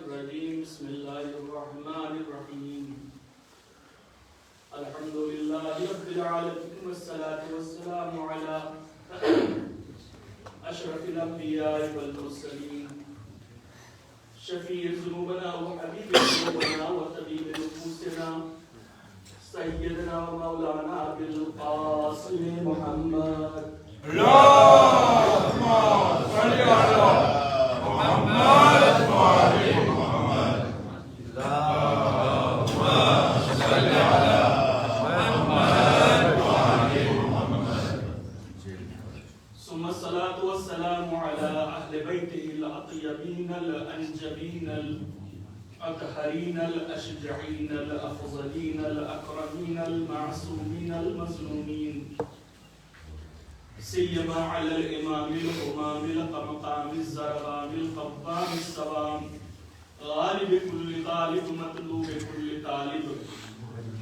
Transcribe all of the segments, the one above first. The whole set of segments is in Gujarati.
الرجيم بسم الله الرحمن الرحيم الحمد لله رب العالمين والصلاة والسلام على أشرف الأنبياء والمرسلين شفيع ذنوبنا وحبيب قلوبنا وطبيب نفوسنا سيدنا ومولانا أبي القاسم محمد اللهم صل على محمد وعلى محمد. اللهم صل على محمد وعلى محمد. ثم الصلاة والسلام على أهل بيته الأطيبين الأنجبين الأطهرين الأشجعين الأفضلين الأكرمين المعصومين المظلومين سيما على الإمام الأمام القمقام الزرقام القبام السوام غالب كل غالب مطلوب كل طالب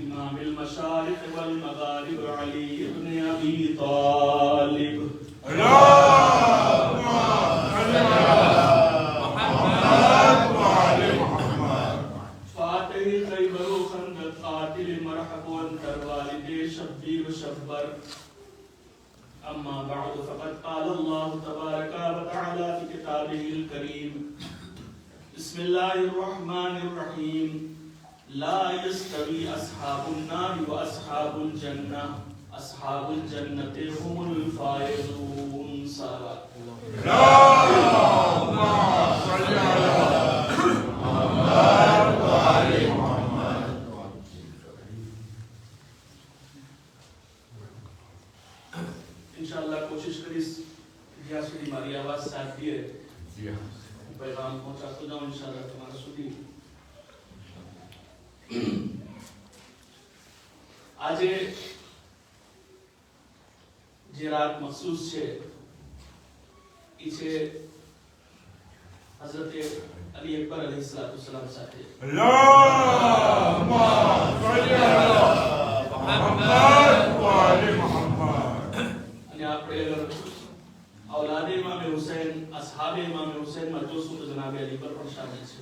إمام المشارق والمغارب علي بن أبي طالب. اللهم صل على محمد وعلى محمد. فاتح خيبر خندق قاتل مرحب وانتر والدي شبير شبر. أما بعد فقد قال الله تبارك وتعالى في كتابه الكريم بسم الله الرحمن الرحيم لا يستوي أصحاب النار وأصحاب الجنة أصحاب الجنة هم الفائزون. صلوات اللهم صل على محمد وعلى محمد. इंशाअल्लाह कोशिश करीस જ્યાં સુધી મારી આવાજ સાથ દે पैगाम पहुंचाતો जाऊं इंशाअल्लाह તમારા સુધી. આજે જે રાત મખસૂસ છે એ છે હઝરત અલી અકબર अलैहिस्सलाम સાથે. اللهم صل على محمد وعلى محمد. અને આપણે અગર औलाद इमाम हुसैन असहाब इमाम हुसैन માં જોશું તો જનાબ અલી પર પણ શામિલ છે.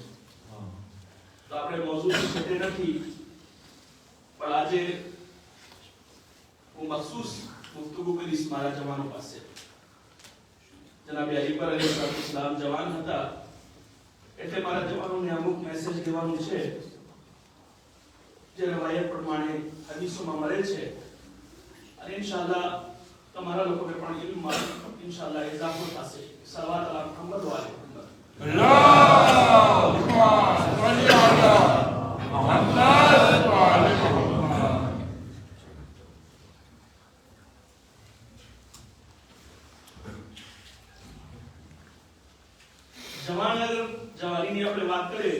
તો આપણે મોજૂદ છે નથી પણ આજે હું મખસૂસ ગુફ્તગુ કરીશ મારા જવાનો પાસે. જનાબ અલી પર अलैहिस्सलाम જવાન હતા એટલે મારા જવાનોને અમુક મેસેજ દેવાનું છે જે રવાયત પ્રમાણે હદીસોમાં મળે છે અને ઇન્શાઅલ્લાહ તમારા લોકોને પણ ઇલ્મમાં ઇન્શાઅલ્લાહ ઇજાફો થશે. સલાવત અલા મુહમ્મદ વ આલે મુહમ્મદ. اللهم صل على محمد وعلى محمد. જવાન અગર જવાનીની આપણે વાત કરીએ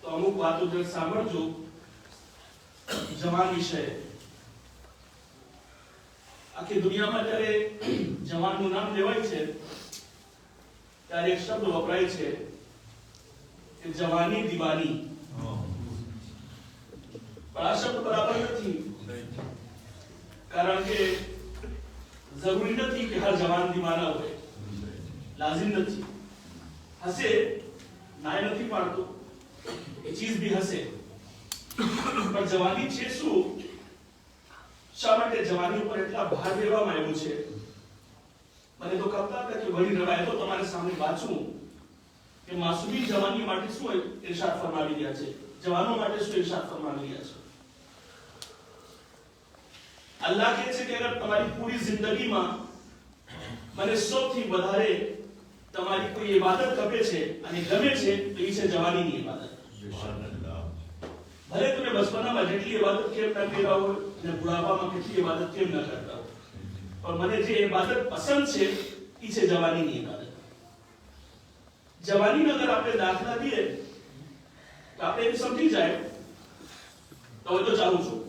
તો અમુક વાતો જે સાંભળજો જવાન વિશે. આખી દુનિયામાં જ્યારે જવાનનું નામ લેવાય છે ત્યારે એક શબ્દ વપરાય છે કે જવાની દીવાની. પણ આ શબ્દ બરાબર નથી કારણ કે જરૂરી નથી કે હર જવાન દીવાના હોય. લાઝિમ નથી. હશે નાય નથી પાડતો એ ચીજ બી હશે પણ જવાની છે શું? શા માટે જવાની ઉપર એટલા ભાર દેવામાં આવ્યો છે? મને તો કહેતા હતા કે વળી રવાયતો તમારે સામે વાંચું કે માસૂમી જવાની માટે શું ઇરશાદ ફરમાવી રહ્યા છે, જવાનો માટે શું ઇરશાદ ફરમાવી રહ્યા છે. અલ્લાહ કહે છે કે અગર તમારી પૂરી જિંદગીમાં મને સૌથી વધારે તમારી કોઈ ઇબાદત ગમે છે અને ગમે છે તો એ છે જવાનીની ઇબાદત. ભલે તમે બચપનામાં જેટલી ઇબાદત કેમ ન કર્યા હોય અને બુઢાપામાં કેટલી ઇબાદત કેમ ન કરતા હોય પણ મને જે ઇબાદત પસંદ છે એ છે જવાનીની ઇબાદત. જવાનીનો અગર આપણે દાખલા દઈએ તો આપણે એમ સમજી જાય તો હું તો ચાલું છું.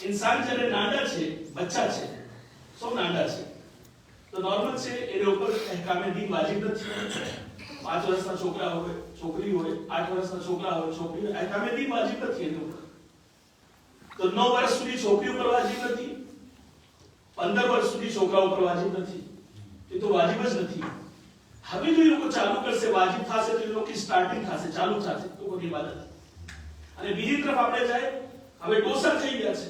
ઇન્સાન જ્યારે નાના છે, બચ્ચા છે, સૌ નાના છે તો નોર્મલ છે એના ઉપર અહેકામે દીન વાજિબ નથી. 5 વર્ષના છોકરા હોય, છોકરી હોય, 8 વર્ષના છોકરા હોય, છોકરી હોય, અહેકામે દીન વાજિબ નથી એના ઉપર. તો 9 વર્ષ સુધી છોકરી ઉપર વાજિબ નથી, 15 વર્ષ સુધી છોકરા ઉપર વાજિબ નથી. એ તો વાજિબ જ નથી. હવે જો એ લોકો ચાલુ કરશે, વાજિબ થશે તો એ લોકોની સ્ટાર્ટિંગ થશે, ચાલુ થશે લોકોની ઇબાદત. અને બીજી તરફ આપણે જાય, હવે ડોસા થઈ ગયા છે,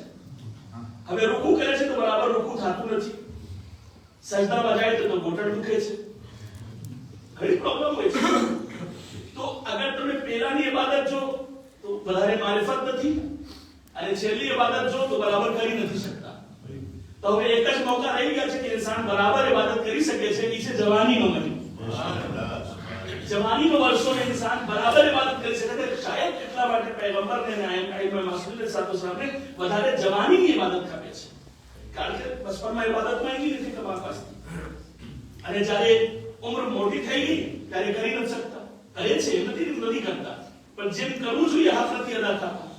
હવે રૂકુ કરે છે તો બરાબર રૂકુ થતું નથી, સજદામાં જાય તો ઘૂંટણ દુખે છે, ઘણી પ્રોબ્લેમ હોય છે. તો અગર તમે પહેલાની ઇબાદત જો તો વધારે મારિફત નથી, અને છેલ્લી ઇબાદત જો તો બરાબર કરી નથી શકતા. તો હવે એક જ મોકા રહી ગયા છે કે ઇન્સાન બરાબર ઇબાદત કરી શકે છે, એ છે જવાનીનો મહિનો. જવાનીનો વર્ષોને ઇન્સાન બરાબર ઇબાદત કરી શકે છે. શાયદ એટલા માટે પૈગંબરને અને આઈમા માસૂમને સાહેબને વધારે જવાનીની ઇબાદત ખપે છે, કારણ કે બચપનમાં ઇબાદતમાં એની નથી કપાસતી, અને જ્યારે ઉંમર મોટી થઈ ગઈ ત્યારે કરી નથી શકતા. કરે છે નથી કરતા, પણ જેમ કરવું જોઈએ હાથ નથી અદા થતા.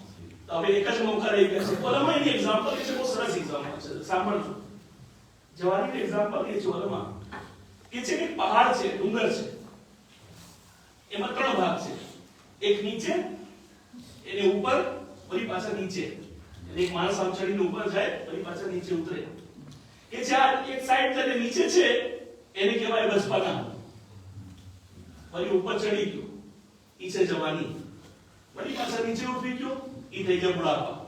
તો હવે એક જ મોકા રહી ગયા છે. ઓલામાં એની એક્ઝામ્પલ છે, બહુ સરસ એક્ઝામ્પલ છે, સાંભળજો. જવાનીનું એક્ઝામ્પલ એ છે ઓલામાં કે છે કે પહાડ છે, ડુંગર છે, એમાં ત્રણ ભાગ છે. એક નીચે, એને ઉપર, વળી પાછા નીચે. એક માણસ આમ ચડીને ઉપર જાય, વળી પાછા નીચે ઉતરે. કે ચાર એક સાઈડ જે નીચે છે એને કહેવાય બચપના, વળી ઉપર ચડી ગયો ઈ છે જવાની, વળી પાછા નીચે ઉતરી ગયો ઈ થઈ ગયા બુઢાપા.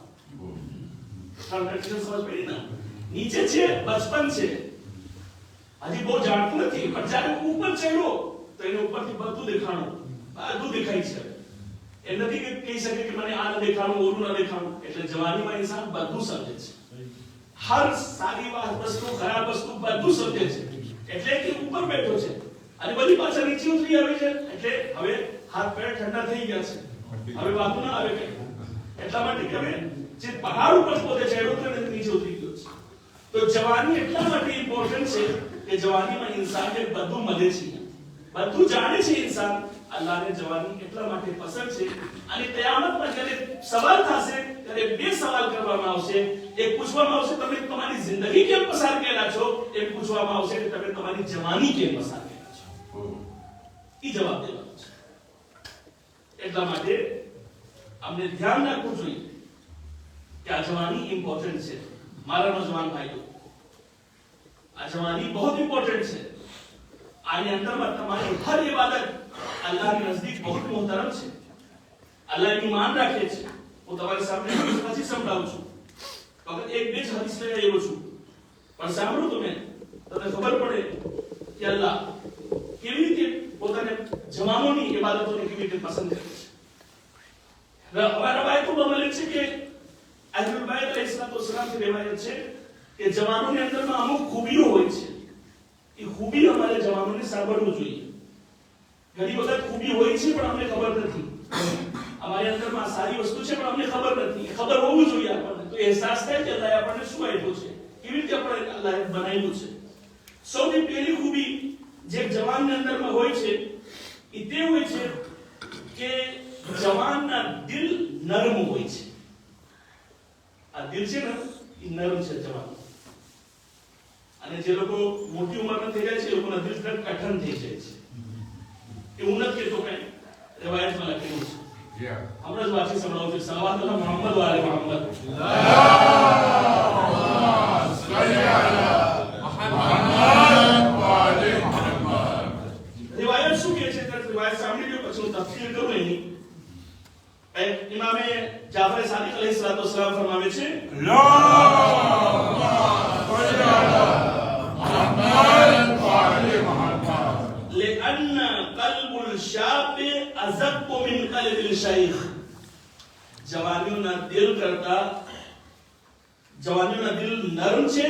સમજ પડી ને? નીચે છે બચપન છે, હજી બહુ જાણતું નથી, પણ જ્યારે ઉપર ચડ્યો તો એને ઉપરથી બધું દેખાણું, બધું દેખાય છે. એ નથી કે કહી શકે કે મને આ ન દેખાણું, ઓલું ન દેખાણું. એટલે જવાનીમાં ઇન્સાન બધું સમજે છે, હર સારી વસ્તુ, ખરાબ વસ્તુ બધું સમજે છે. એટલે કે ઉપર બેઠો છે અને બધી પાછા નીચે ઉતરી આવે છે. એટલે હવે હાથ પગ ઠંડા થઈ ગયા છે, હવે વાતું ના આવે કઈ. એટલા માટે કે હવે જે પહાડ ઉપર પોતે ચડ્યો તો એને નીચે ઉતરી ગયો છે. તો જવાની એટલા માટે ઇમ્પોર્ટન્ટ છે કે જવાનીમાં ઇન્સાનને બધું મળે છે, બધું જાણે છે ઇન્સાન. અલ્લાહને જવાની એટલા માટે પસંદ છે. અને કયામતમાં જ્યારે સવાલ થશે ત્યારે બે સવાલ કરવામાં આવશે. એક પૂછવામાં આવશે તમે તમારી જિંદગી કેમ પસાર કર્યા છો, એક પૂછવામાં આવશે કે તમે તમારી જવાની કેમ પસાર કર્યા છો. ઈ જવાબ દેવાનો છે. એટલા માટે અમને ધ્યાન રાખવું જોઈએ કે આ જવાની ઇમ્પોર્ટન્ટ છે. મારા નોજવાન ભાઈઓ, આ જવાની બહુ ઇમ્પોર્ટન્ટ છે. આની અંદરમાં તમારી હર ઇબાદત અલ્લાહની નજદીક બહુ મોહતરમ છે. અલ્લાહ એની માન રાખે છે. હું તમારી સામે હજી સમજાવું છું. ફક્ત એક બે જ હદીસ લઈ આવ્યો છું, પણ સાંભળો તમે, તમને ખબર પડે કે અલ્લાહ કેવી રીતે પોતાને જવાનોની ઇબાદતોને કેવી રીતે પસંદ કરે છે. અમારા રવાયતોમાં મળે છે કે અહલુલ બાયત અલૈહિસ્સલામથી riwayat છે કે જવાનોની અંદરમાં અમુક ખૂબીઓ હોય છે. એ ખૂબી અમારે જવાનોને સાંભળવું જોઈએ. ઘણી વખત ખૂબી હોય છે પણ અમને ખબર નથી. અમારી અંદરમાં સારી વસ્તુ છે પણ અમને ખબર નથી. ખબર હોવું જોઈએ આપણને, તો અહેસાસ થાય કે અલ્લાહે આપણને શું આપ્યું છે, કેવી રીતે આપણે અલ્લાહે બનાવ્યું છે. સૌથી પહેલી ખૂબી જે જવાનની અંદરમાં હોય છે એ તે હોય છે કે જવાનના દિલ નરમ હોય છે. આ દિલ છે ને એ નરમ છે જવાન. અને જે લોકો મોટી ઉંમરના થઈ જાય છે એ લોકોના દિલ કઠણ થઈ જાય છે. એવું નથી કહેતો કઈ, રિવાયતમાં લખેલું છે. હમણાં જ વાંચી સંભળાવું છું. સલાવત અલા મુહમ્મદ વ આલે મુહમ્મદ. રિવાયત શું કહે છે? રિવાયત સાંભળી લો, પછી હું તફસીર કરું એની. ઇમામે જાફર સાદિક અલૈહિસ્સલામ ફરમાવે છે, لأن قلب الشاب أزق من قلب الشيخ. જવાનીઓના દિલ કરતા જવાનીઓના દિલ નરમ છે,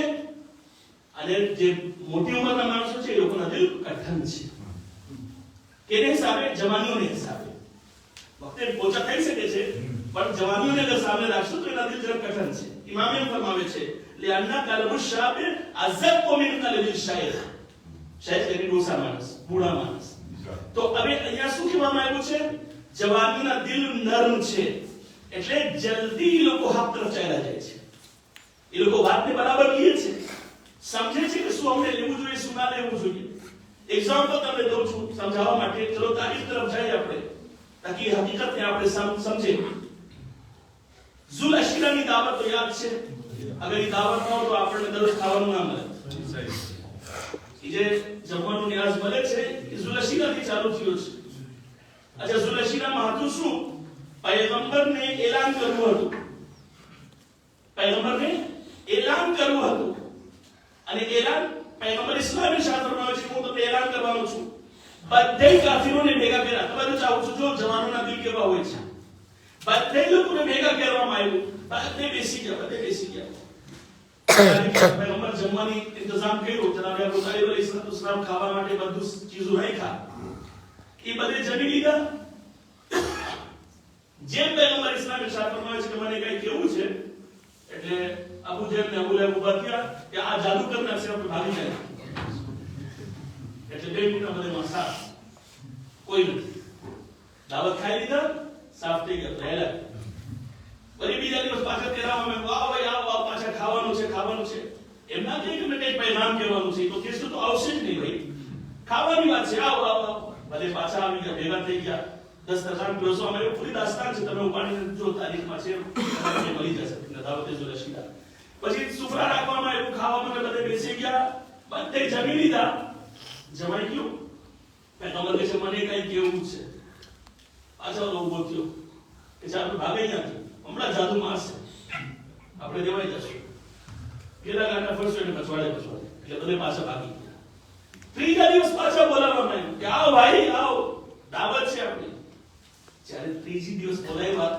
અને જે મોટી ઉંમરના માણસો છે એ લોકોના દિલ કઠણ છે. કેને હિસાબે? જવાનીઓને હિસાબે. વખતે પોચા થઈ શકે છે, પણ જવાનીઓને અગર સામે રાખશો તો એના દિલ જરા કઠણ છે. ઇમામ એમ ફરમાવે છે, لأن قلب الشاب أزق من قلب الشيخ. શાયદ એટલે ડોસા માણસ, બુઢા માણસ. તો હવે અહીંયા શું કહેવામાં આવ્યું છે? જવાનીના દિલ નરમ છે, એટલે જલ્દી એ લોકો હક તરફ ચાલ્યા જાય છે. એ લોકો વાતને બરાબર લે છે, સમજે છે કે શું અમને લેવું જોઈએ, શું ના લેવું જોઈએ. એક્ઝામ્પલ તમને દઉં છું સમજાવવા માટે. ચલો તારીખ તરફ જઈએ આપણે, તાકી હકીકતને આપણે સમજે. ઝુલ અશીરાની દાવત તો યાદ છે. અગર એ દાવત ન હોય તો આપણને દરરોજ ખાવાનું ના મળે. જે જમવાનો ન્યાસ મળે છે એ ઝુલશીનાથી ચાલુ થયો છે. અચ્છા, ઝુલશીનામાં હતું શું? પૈગંબરને એલાન કરવું હતું. પૈગંબરને એલાન કરવું હતું. અને એલાન પૈગંબર ઇસ્લામી શાસ્ત્રમાં છે, હું તમને એલાન કરવાનો છું. બધે કાફિરોને ભેગા કર્યા. તમે તો ચાહો છો જો જવાનોના દિલ કેવા હોય છે. બધે લોકોને ભેગા કરવામાં આવ્યું. બધે બેસી ગયા. પૈગંબર જમવાની ઇંતજામ કર્યો. જનાબ અબુ તાલિબ અલૈહિસ્સલામ ખાવા માટે બધું ચીજો રાખ્યા. એ બધે જમી લીધા. જેમ પૈગંબર ઇસ્લામી શાસ્ત્રમાં છે કે મને કઈ કેવું છે, એટલે અબુ જેલ ને અબુ લહેબ ઉભા થયા કે આ જાદુ કરનાર છે, આપણે ભાગી જાય. એટલે 2 મિનિટના બધે માસા કોઈ નથી. દાવત ખાઈ લીધા, સાફ થઈ ગયા, રહેલા. વળી બીજા દિવસ પાછા તેરામાં વાહ ભાઈ આવો પાછા ખાવાનું છે. એમ ના કહે કે મેં કઈ પૈગામ કહેવાનું છે, તો કેસ તો આવશે જ નહીં ભાઈ. ખાવાની વાત છે, આવો. બધે પાછા આવી ગયા, ભેગા થઈ ગયા. દસ્તરખાન પીરસવામાં આવ્યું. પૂરી દાસ્તાન છે, તમે ઉપાડીને જો તારીખમાં છે મળી જશે. દાવતે ઝુલશીના પછી સુફરા રાખવામાં આવ્યું. ખાવા માટે બધે બેસી ગયા. બધે જમી લીધા. જમાઈ ગયું. પૈગંબર કહે છે મને કઈ કેવું છે. પાછા ઉભો થયો કે ચાલ ભાગે ત્યાંથી, હમણાં જાદુ મારશે, આપણે દેવાઈ જશું. કેટલા ગાંઠા ફરશો એને પછવાડે. એટલે બધે પાછા ભાગી ગયા. ત્રીજા દિવસ પાછા બોલાવવામાં આવ્યું કે આવો ભાઈ આવો, દાવત છે આપણી. જ્યારે ત્રીજી દિવસ બોલાવ્યા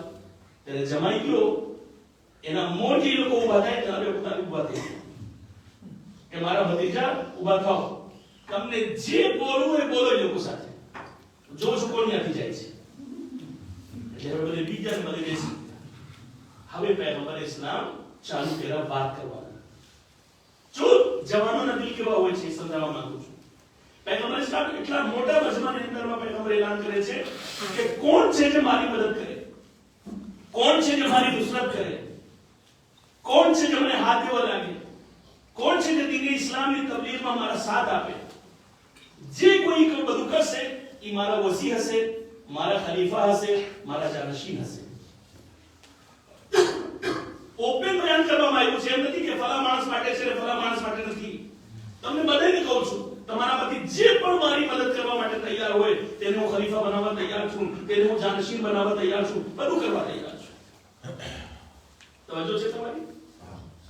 ત્યારે જમાઈ ગયો. એના મોઢે લોકો ઉભા થાય ત્યારે પોતાને ઉભા થઈ કે મારા ભતીજા ઉભા થાઓ, તમને જે બોલવું એ બોલો એ લોકો સાથે. જોશ કોણ્યાથી જાય છે. એટલે બધે બીજા બધે બેસી. હવે પૈગંબર ઇસ્લામ ચાલુ કર્યા વાત કરવાની. જો જવાનોના દિલ કેવા હોય છે સમજાવવા માંગુ છું. પૈગંબર ઇસ્લામ એટલા મોટા મજમાની અંદરમાં પૈગંબર એલાન કરે છે કે કોણ છે જે મારી મદદ કરે, કોણ છે જે મારી નુસરત કરે, કોણ છે જે મને હાથ દેવા લાગે, કોણ છે જે દીન ઇસ્લામની તબલીગમાં મારા સાથ આપે. જે કોઈ બધું કરશે એ મારા વસી હશે, મારા ખલીફા હશે, મારા જાનશીન હશે. ઓપન બયાન કરવામાં આવ્યું છે. એમ નથી કે ફલા માણસ માટે છે ફલા માણસ માટે નથી. તમને બધાને કહું છું, તમારામાંથી જે પણ મારી મદદ કરવા માટે તૈયાર હોય તેને હું ખલીફા બનાવવા તૈયાર છું, તેને હું જાનશીન બનાવવા તૈયાર છું, બધું કરવા તૈયાર છું. તવજ્જો છે તમારી?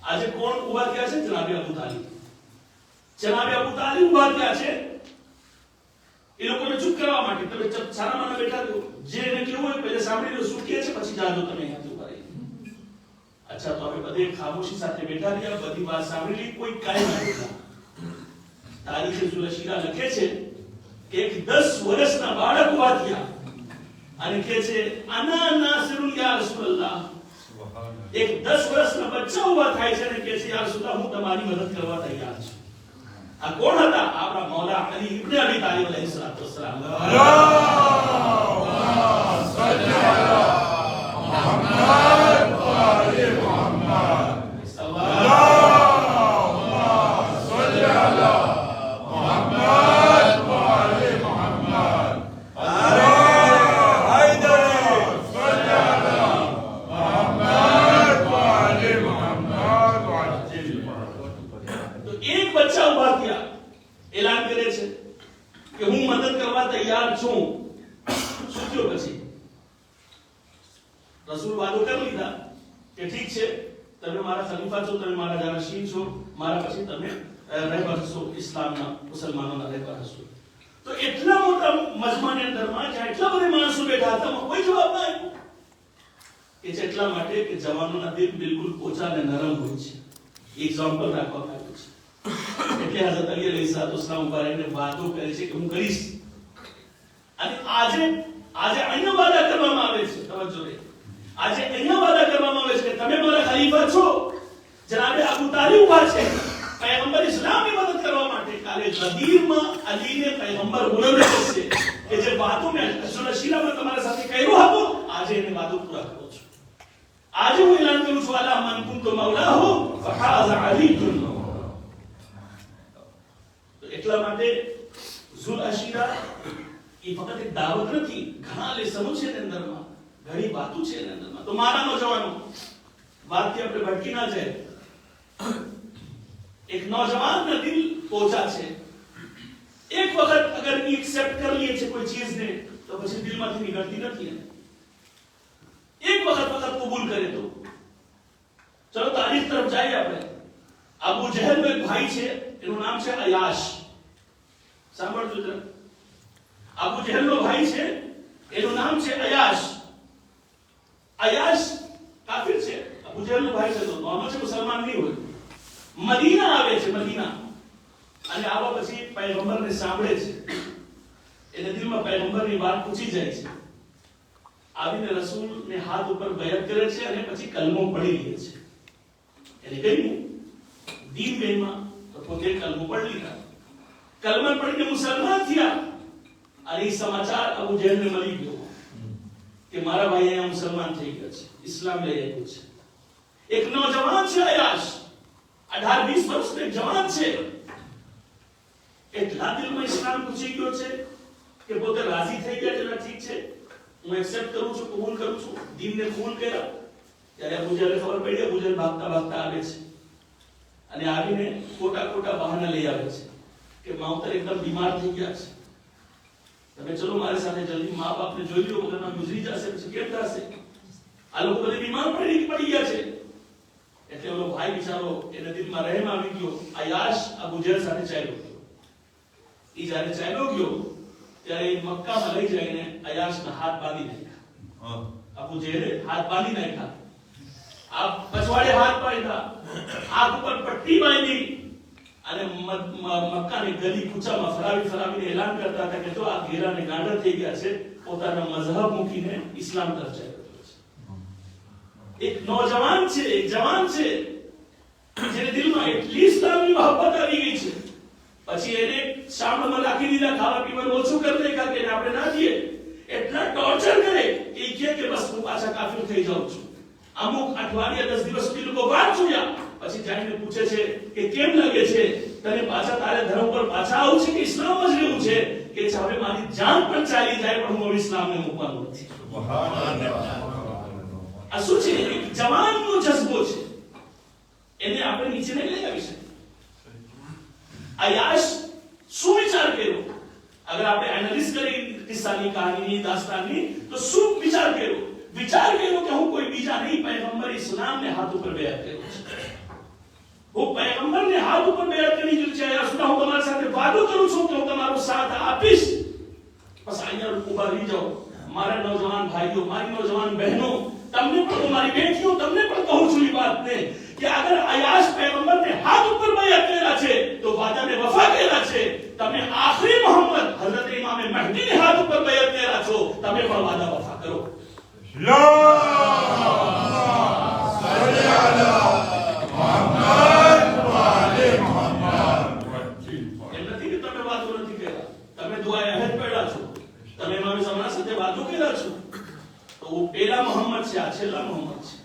આજે કોણ ઉભા થયા છે? જનાબે અબુ તાલિબ. જનાબે અબુ તાલિબ ઉભા થયા છે એ લોકોને ચૂપ કરવા માટે. તમે સારા માના બેઠા દો, જે એને કેવું હોય પહેલે સાંભળી લો, શું કહે છે પછી જાજો તમે અહીંયાથી ઉભા રહી. અચ્છા, તો આપણે બધે ખામોશી સાથે બેઠા રહ્યા, બધી વાત સાંભળી લી, કોઈ કાંઈ ના બોલ્યા. તારીખે ઝુલશીના લખે છે કે એક 10 વર્ષના બાળક ઉભા થયા અને કહે છે અના નાસિરુલ યા રસૂલલ્લાહ. એક 10 વર્ષના બચ્ચા ઉભા થાય છે અને કહે છે યા રસૂલલ્લાહ હું તમારી મદદ કરવા તૈયાર છું. આ કોણ હતા? આપણા મૌલા અલી ઇબ્ન અબી તાલિબ અલૈહિસ્સલાતુ વસ્સલામ. અલ્લાહુમ્મા સલ્લી અલા મુહમ્મદ વ આલી મુહમ્મદ. એલાન કરે છે કે હું મદદ કરવા તૈયાર છું. શું થયો પછી? રસૂલ વાદો કરી લીધા કે ઠીક છે, તમે મારા ખલીફા છો, તમે મારા જાનશીન છો, મારા પછી તમે રહેબર છો, ઇસ્લામના મુસલમાનોના રહેબર છો. તો એટલા મોટા મજમાની અંદરમાં જ્યાં એટલા બધા માણસો બેઠા હતા, કોઈ જવાબ ના આપ્યો. કે જેટલા માટે કે જવાનોના દિલ બિલકુલ પોચા અને નરમ હોય છે. એક્ઝામ્પલ રાખવામાં આવ્યું છે. એટલે હઝરત અલી અલૈહિસ્સલામ ઉપર એને વાતો કરે છે કે હું કરીશ. અને આજે અહીંયા વાદા કરવામાં આવે છે. તવજ્જો રે, આજે અહીંયા વાદા કરવામાં આવે છે કે તમે મારા ખલીફા છો. જનાબે અબુ તાલિબ ઉભા છે પૈગંબર ઇસ્લામની મદદ કરવા માટે. કાલે ગદીરમાં અલીને પૈગંબર બોલાવે છે કે જે વાતો મેં ઝુલશીનામાં તમારા સાથે કર્યો હતો, આજે એને વાતો પૂરા કરો છો. આજે હું એલાન કરું છું અલા મન કુંતુ મૌલાહુ ફહાઝ અલીયુન. એટલા માટે ઝુલશીના એ ફક્ત એક દાવત નથી, ઘણા લેસનો છે એની અંદરમાં, ઘણી વાતો છે એની અંદરમાં. તો મારા નોજવાનો વાતથી આપણે ભટકી ના જાય. એક નોજવાનના દિલ પોચા છે. એક વખત અગર એક્સેપ્ટ કરી લઈએ છે કોઈ ચીજને તો પછી દિલમાંથી નીકળતી નથી. એક વખત કબૂલ કરે તો ચલો તારીખ તરફ જઈએ આપણે. અબુ જહેલ નો એક ભાઈ છે, એનું નામ છે અયાશ. સાંભળજો જરા. અબુ જહેલ નો ભાઈ છે, એનું નામ છે અયાશ. અયાશ કાફિર છે. અબુ જહેલ નો ભાઈ છે તો નોર્મલ છે, મુસલમાન નહીં હોય. મદીના આવે છે, મદીના. અને આવા પછી પૈગંબરને સાંભળે છે. એને દિલમાં પૈગંબરની વાત પૂછી જાય છે. આવીને રસૂલને હાથ ઉપર બેયત કરે છે અને પછી કલમો પઢી લે છે. એને કહ્યું દીન બેમાં તો પોતે કલમો પઢી લીધા. કલમો પઢીને મુસલમાન થયા. અને એ સમાચાર અબુ જહેલને મળી ગયો કે મારા ભાઈ અહીંયા મુસલમાન થઈ ગયા છે, ઇસ્લામ લઈ આવ્યો છે. એક નોજવાન છે અયાશ, 18-20 વર્ષનો એક જવાન છે. એટલા દિલમાં ઇસ્લામ ઘૂસી ગયો છે કે પોતે રાજી થઈ ગયા છે. ઠીક છે, હું એક્સેપ્ટ કરું છું, કબૂલ કરું છું. દીનને કબૂલ કર્યા. ત્યારે અબુ જહેલને ખબર પડી. અબુ જહેલ ભાગતા આવે છે અને આવીને ખોટા બહાના લઈ આવે છે કે માવતર એકદમ બીમાર થઈ ગયા છે, તમે ચલો મારી સાથે જલ્દી, મા બાપને જોઈ લો, વગરના ગુજરી જશે, પછી કેમ થશે? આ લોકો બધે બીમાર પડી ગયા છે. એટલે ઓલો ભાઈ બિચારો, એના દિલમાં રહેમ આવી ગયો. અયાશ અબુ જહેલ સાથે ચાલ્યો ગયો. એ જ્યારે ચાલ્યો ગયો ત્યારે મક્કામાં લઈ જઈને અયાશના હાથ બાંધી નાખ્યા. અબુ જહેલે હાથ બાંધી નાખ્યા. આ પછવાડે હાથ બાંધ્યા, આંખ ઉપર પટ્ટી બાંધી અને મક્કાની ગલી કૂચામાં ફરાવીને એલાન કરતા હતા કે જો આ ઘેરાને ગાંડા થઈ ગયા છે, પોતાના મઝહબ મૂકીને ઇસ્લામ તરફ જઈ રહ્યો છે. એક નોજવાન છે, એક જવાન છે, જેને દિલમાં એટલી ઇસ્લામની મોહબ્બત આવી ગઈ છે. પછી એને સામણામાં રાખી દીધા, ખાવા પીવાનું ઓછું કરી નાખ્યા કે આપણે ના જઈએ. એટલા ટોર્ચર કરે કે બસ હું પાછા કાફિર થઈ જાઉં છું. અમુક અઠવાડિયા 10 દિવસ સુધી લોકો વાત જોયા. પછી જાણીને પૂછે છે કે કેમ લાગે છે તને પાછા તારે ધર્મ પર પાછા આવું છે કે ઇસ્લામ જ રહેવું છે? કે હવે મારી જાન પણ ચાલી જાય પણ હું ઇસ્લામને મૂકવાનું નથી. આ શું છે? એક જવાનનો જજ્બો છે, એને આપણે નીચે નહીં લઈ આવી શકીએ. અયાશ શું વિચાર કર્યો? અગર આપણે એનાલિસિસ કરી કિસ્સાની, કહાનીની, દાસ્તાનની, તો શું વિચાર કર્યો? વિચાર કર્યો કે હું કોઈ બીજા નહીં, પૈગંબર ઇસ્લામને હાથ ઉપર બેયત કર્યો છે. હું પૈગંબરને હાથ ઉપર બેયત કરી દીધું છે. યા સુના, હું તમારી સાથે વાદો કરું છું કે હું તમારો સાથ આપીશ. બસ અહીંયા ઊભા રહી જાઓ. મારા નોજવાન ભાઈઓ, મારી નોજવાન બહેનો, તમને પણ, મારી બેટીઓ, તમને પણ કહું છું એ વાતને કે અગર અયાશ પૈગંબરને હાથ ઉપર બેયત કર્યા છે તો વાદાને વફા કર્યા છે. તમે આખરી મોહમ્મદ હઝરત ઇમામ મહદીને હાથ ઉપર બેયત કર્યા છો, તમે પણ વાદા વફા કરો. પેલા મોહમ્મદ છે, આ છેલ્લા મોહમ્મદ છે.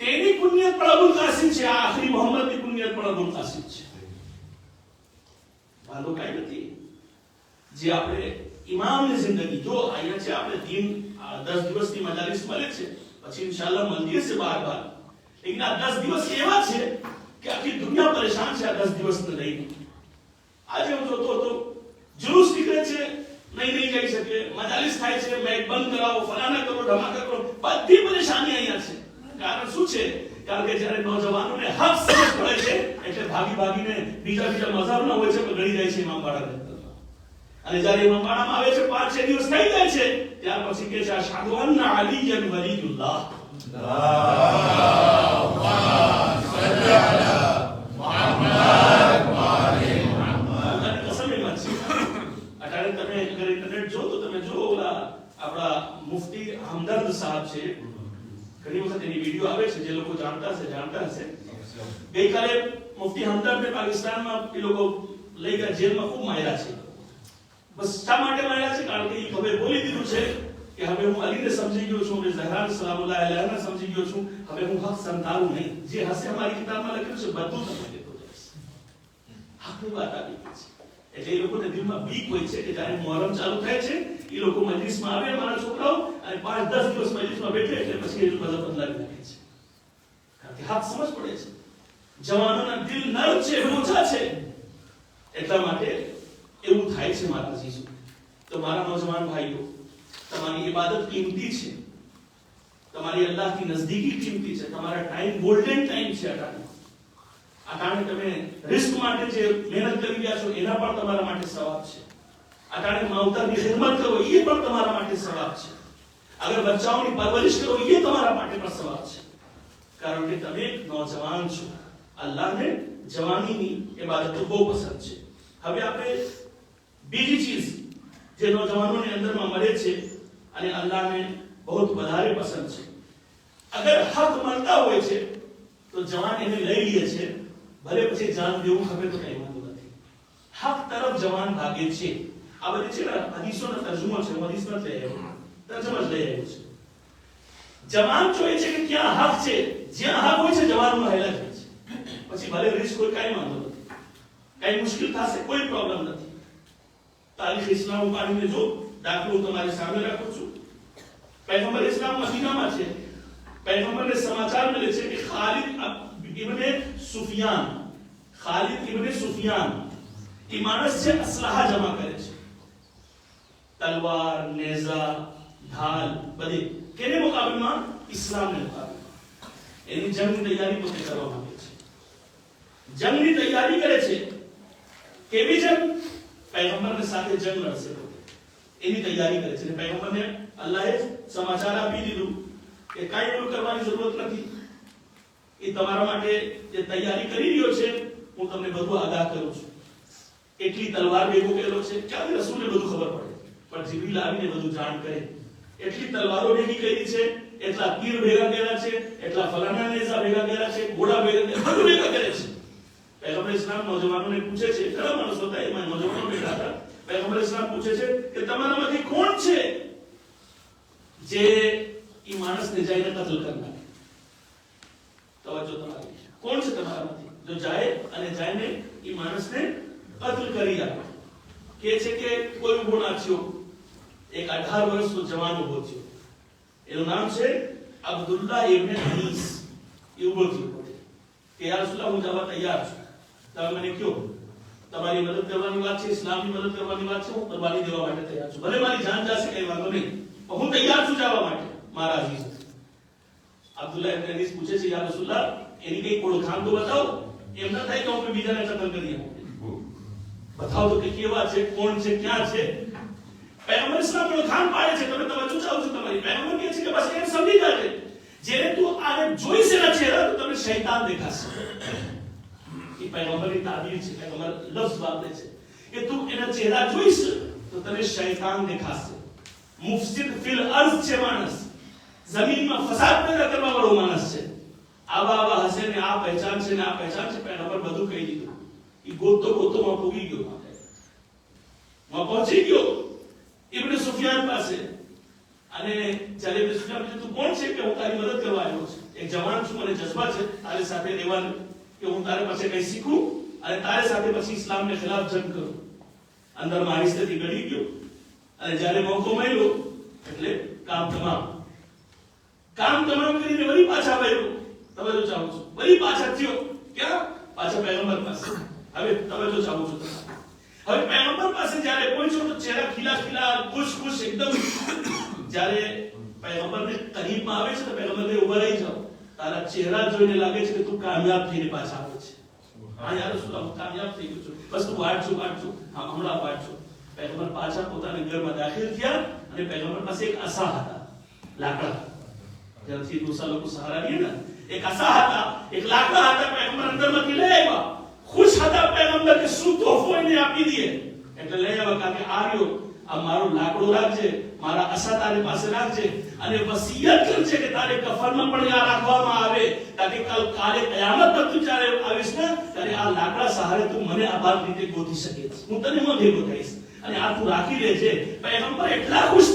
તેની પુણ્યત પણ અબુલ કાસિમ છે, આ આખરી મોહમ્મદની પુણ્યત પણ અબુલ કાસિમ છે. વાંધો કઈ નથી. જે આપણે ઇમામની જિંદગી, જો અહીંયા છે આપણે દિન 10 દિવસની મજાલિસ મળે છે, પછી ઇન્શાઅલ્લાહ મળીએ છે બાર. લેકિન આ 10 દિવસ એવા છે કે આખી દુનિયા પરેશાન છે આ 10 દિવસને લઈને. આજે હું જોતો હતો જુલુસ નીકળે છે, નહીં જઈ શકે, મજાલિસ થાય છે, મેચ બંધ કરાવો, ફલાના કરો, ધમાકા કરો, બધી પરેશાની અહીંયા છે. કારણ શું છે? કારણ કે જ્યારે નોજવાનોને હક સમજ પડે છે એટલે ભાગીને બીજા મઝહબના હોય છે, ગળી જાય છે ઇમામ બાળાને. અને જ્યારે ઇમામ બાળામાં આવે છે 5-6 દિવસ થઈ જાય છે, ત્યાર પછી કે છે અશહદુ અન્ના અલીયન વલીયુલ્લાહ. મુફ્તી હમદર્દ સાહેબ છે, ઘણી વખત એની વિડિયો આવે છે, જે લોકો જાણતા હશે. ગઈકાલે મુફ્તી હમદર્દને પાકિસ્તાનમાં એ લોકો લઈ ગયા, જેલમાં ખૂબ માર્યા છે. બસ શા માટે માર્યા છે? કારણ કે એ હવે બોલી દીધું છે કે હવે હું અલીને સમજી ગયો છું, હવે ઝહરાન સલામુલ્લાહ અલૈહાને સમજી ગયો છું, હવે હું હક સંતાડું નહીં. જે હશે અમારી કિતાબમાં લખેલું છે બધું તમને દેતો જઈશ. હકની વાત આવી છે. એટલે એ લોકોને દિલમાં બીક હોય છે કે જ્યારે મુહર્રમ ચાલુ થાય છે, એ લોકો મજલિસમાં આવે, મારા છોકરાઓ, અને 5-10 દિવસ મજલિસમાં બેઠે એટલે પછી એ બધા બદલાવી નાખે છે. કારણ કે હક સમજ પડે છે. જવાનોના દિલ નરમ છે, રોજા છે. એટલા માટે એવું થાય છે મારા અઝીઝો, તો મારા નોજવાન ભાઈઓ, તમારી ઇબાદત કિંમતી છે, તમારી અલ્લાહની નજદીકી કિંમતી છે, તમારા ટાઈમ ગોલ્ડન ટાઈમ છે. અટાણે તમે રિસ્ક માટે જે મહેનત કરી રહ્યા છો એના પણ તમારા માટે સવાબ છે. અટાણે માવતરની ખિદમત કરો એ પણ તમારા માટે સવાબ છે. અગર બચ્ચાઓની પરવરિશ કરો એ તમારા માટે પણ સવાબ છે, કારણ કે તમે એક નોજવાન છો. અલ્લાહને જવાનીની ઇબાદત બહુ પસંદ છે. હવે આપણે બીજી ચીજ જે નોજવાનોની અંદરમાં મળે છે અને અલ્લાહને બહુ વધારે પસંદ છે, અગર હક મળતા હોય છે તો જવાન એને લઈ લે છે, ભલે પછી જાન દેવું ખબર તો કઈ વાંધો નથી. હક તરફ જવાન ભાગે છે. આ બધી છે ને હદીસોનો તર્જુમો છે, હું હદીસ નથી લઈ આવ્યો, તર્જમા જ લઈ આવ્યો છે. જવાન જોઈએ છે કે ક્યાં હક છે, જ્યાં હક હોય છે જવાનમાં હેલા જાય છે. પછી ભલે રિસ્ક કોઈ કઈ વાંધો નથી, કઈ મુશ્કેલ થશે કોઈ પ્રોબ્લેમ નથી. તારીખ ઇસ્લામ કાઢીને જો દાખલો તમારી સામે રાખું છું. पैगंबर इस्लाम मदीना છે, पैगंबरને સમાચાર મળે છે કે ખાલિદ ઇબ્ન સુફિયાન એ માણસ છે અસલાહા જમા કરે છે, તલવાર, નેઝા, ઢાલ બધી. કેને મુકાબલમાં? ઇસ્લામને મુકાબલમાં. એની જંગની તૈયારી પોતે કરવા માંગે છે, જંગની તૈયારી કરે છે. કેવી જંગ? पैगंबरને સાથે જંગ લડશે, એની તૈયારી કરે છે. पैगंबरને અલ્લાહે સમાચાર આપી દીધું કે કાંઈ એવું કરવાની જરૂરત નથી, એ તમારા માટે જે તૈયારી કરી રહ્યો છે હું તમને બધું આગાહ કરું છું. એટલી તલવાર ભેગો કર્યો છે, ક્યાંથી રસૂલને બધું ખબર પડે, પણ જીબ્રીલ આવીને બધું જાણ કરે. એટલી તલવારો ભેગી કરી છે, એટલા તીર ભેગા કર્યા છે, એટલા ફલાના નેઝા ભેગા કર્યા છે, ઘોડા ભેગા બધું ભેગા કરે છે. पैगंबर इस्लाम नौजवानोને પૂછે છે, ઘણા માણસો હતા એમાં નौजवानो બેઠા હતા. पैगंबर इस्लाम પૂછે છે કે તમારામાંથી કોણ છે જે ઈ માણસને જઈને કત્લ કરનાર? તવજ્જો તમારી, કોણ છે તમારામાંથી જો જાય અને જઈને ઈ માણસને કત્લ કરી આપે? કે છે કે કોઈ ઉભો ના થયો, એક 18 વર્ષનો જવાન ઉભો થયો, એનું નામ છે અબ્દુલ્લાહ ઇબ્ન અનીસ. એ ઉભો થયો કે યા રસૂલલ્લાહ હું જવા તૈયાર છું, તમે મને કહો તમારી મદદ કરવાની વાત છે, ઇસ્લામની મદદ કરવાની વાત છે, હું કુરબાની દેવા માટે તૈયાર છું, ભલે મારી જાન જશે કઈ વાંધો નહીં, હું તૈયાર છું જવા માટે મારા અઝીઝ. અબ્દુલ્લાહ ઇબ્ન અનીસ પૂછે છે યા રસૂલલ્લાહ એની કઈ ઓળખાણ તો બતાવો, એમ ન થાય કે હું બીજાને કત્લ કરી આપું, બતાવો તો કે કેવા છે, કોણ છે, ક્યાં છે. पैगंबर इस्लाम ઓળખાણ પાડે છે, તમે તવજ્જો ચાહો છો તમારી. पैगंबर કહે છે કે બસ એમ સમજી જાજે, જેને તું આને જોઈશ એના ચહેરા તો તમને શૈતાન દેખાશે. એ पैगंबરની તાબીર છે, पैगंबर લફ્ઝ વાપરે છે કે તું એના ચહેરા જોઈશ તો તને શૈતાન દેખાશે. મુફસિદ ફિલ અર્ઝ છે માણસ, જમીનમાં ફસાદ પેદા કરવા વાળો માણસ છે. આવા હશે ને આ પહેચાન છે ને આ પહેચાન છે. पैगंबर બધું કહી દીધું. એ ગોતો માં પૂગી ગયો, માં પહોંચી ગયો ઇબ્ન સુફિયાન પાસે. અને જ્યારે ઇબ્ન સુફિયાન પૂછે તું કોણ છે? કે હું તારી મદદ કરવા આવ્યો છું, એક જવાન છું, મને જજ્બા છે તારી સાથે રહેવાનું, કે હું તારે પાસે કઈ શીખું અને તારે સાથે પછી ઇસ્લામને ખિલાફ જંગ કરું. અંદર મારી સ્થિતિ ગળી ગયો અને જ્યારે મોકો મળ્યો એટલે કામ તમામ કરીને વળી પાછા આવ્યો. તમે જો ચાહો છો વળી પાછા થયો ક્યાં? પાછા पैगंबर પાસે. હવે તમે જો ચાહો છો હવે पैगंबर પાસે જ્યારે પહોંચ્યો તો ચહેરા ખીલા ખુશ એકદમ. જ્યારે पैगंबर ને કરીબમાં આવે છે તો पैगंबर ને ઉભા રહી જાઓ, તારા ચહેરા જોઈને લાગે છે કે તું કામયાબ થઈને પાછા આવે છે. હા યાર રસૂલલ્લાહ હું કામયાબ થઈ ગયો છું, બસ તું વાંચજો. હા હમણાં વાંચજો. पैगंबर પાછા પોતાના ઘરમાં દાખલ થયા અને पैगंबर પાસે એક અસા હતા, લાકડા, જેનાથી દોસા લોકો સહારા લે ને, એક અસા હતા, એક લાકડા હતા. पैगंबर અંદરમાંથી લઈ આવ્યા, ખુશ હતા पैगंबर કે શું તોહફો એને આપી દઈએ. એટલે લઈ આવ્યા કે આ રહ્યો, આ મારું લાકડું રાખજે, મારા અસા તારી પાસે રાખજે અને વસિયત કરજે કે તારે કફનમાં પણ આ રાખવામાં આવે, તાકે કાલે કયામત પર તું જ્યારે આવીશ ને ત્યારે આ લાકડા સહારે તું મને આભાર રીતે ગોતી શકે, હું તને મોઢે ગોતાઈશ અને આ તું રાખી લેજે. पैगंबर એટલા ખુશ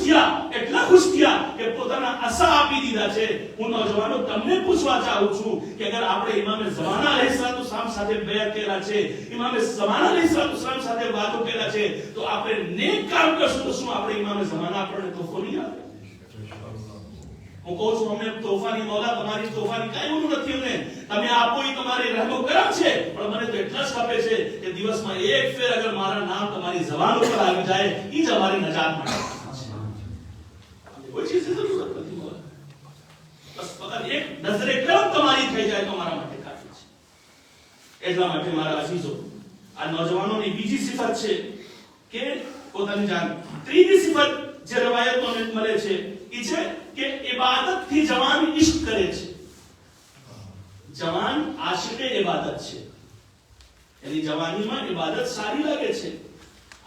થયા કે પોતાના અસા આપી દીધા છે. હું નौजवानो તમને પૂછવા ચાહું છું કે અગર આપણે ઇમામે ઝમાના અલૈહિસ્સલામ સાથે બેઅત કર્યા છે, ઇમામે ઝમાના અલૈહિસ્સલામ સાથે વાતો કર્યા છે, તો આપણે નેક કામ કરશું તો શું આપણે ઇમામે ઝમાના આપણને તોફો નહીં આપે? હું કહું છું અમને તોફાની મૌલા તમારી તોફાની કાંઈ એવું નથી, અમને તમે આપો એ તમારી રહેમો કરમ છે, પણ મને તો એટલા જ ખપે છે કે દિવસમાં એક ફેર અગર મારા નામ તમારી જબાન ઉપર આવી જાય એ જ અમારી નજાત માટે કોઈ ચીજની જરૂરત નથી મૌલા, બસ ફક્ત એક નજરે કરમ તમારી થઈ જાય તો મારા માટે કાફી છે. એટલા માટે મારા અજીઝો, આ નોજવાનોની બીજી સિફત છે કે પોતાની જાન. ત્રીજી સિફત જે રવાયતોમાં મળે છે એ છે કે ઇબાદતથી જવાન ઇશ્ક કરે છે. જવાન આશિકે ઇબાદત છે, એની જવાનીમાં ઇબાદત સારી લાગે છે,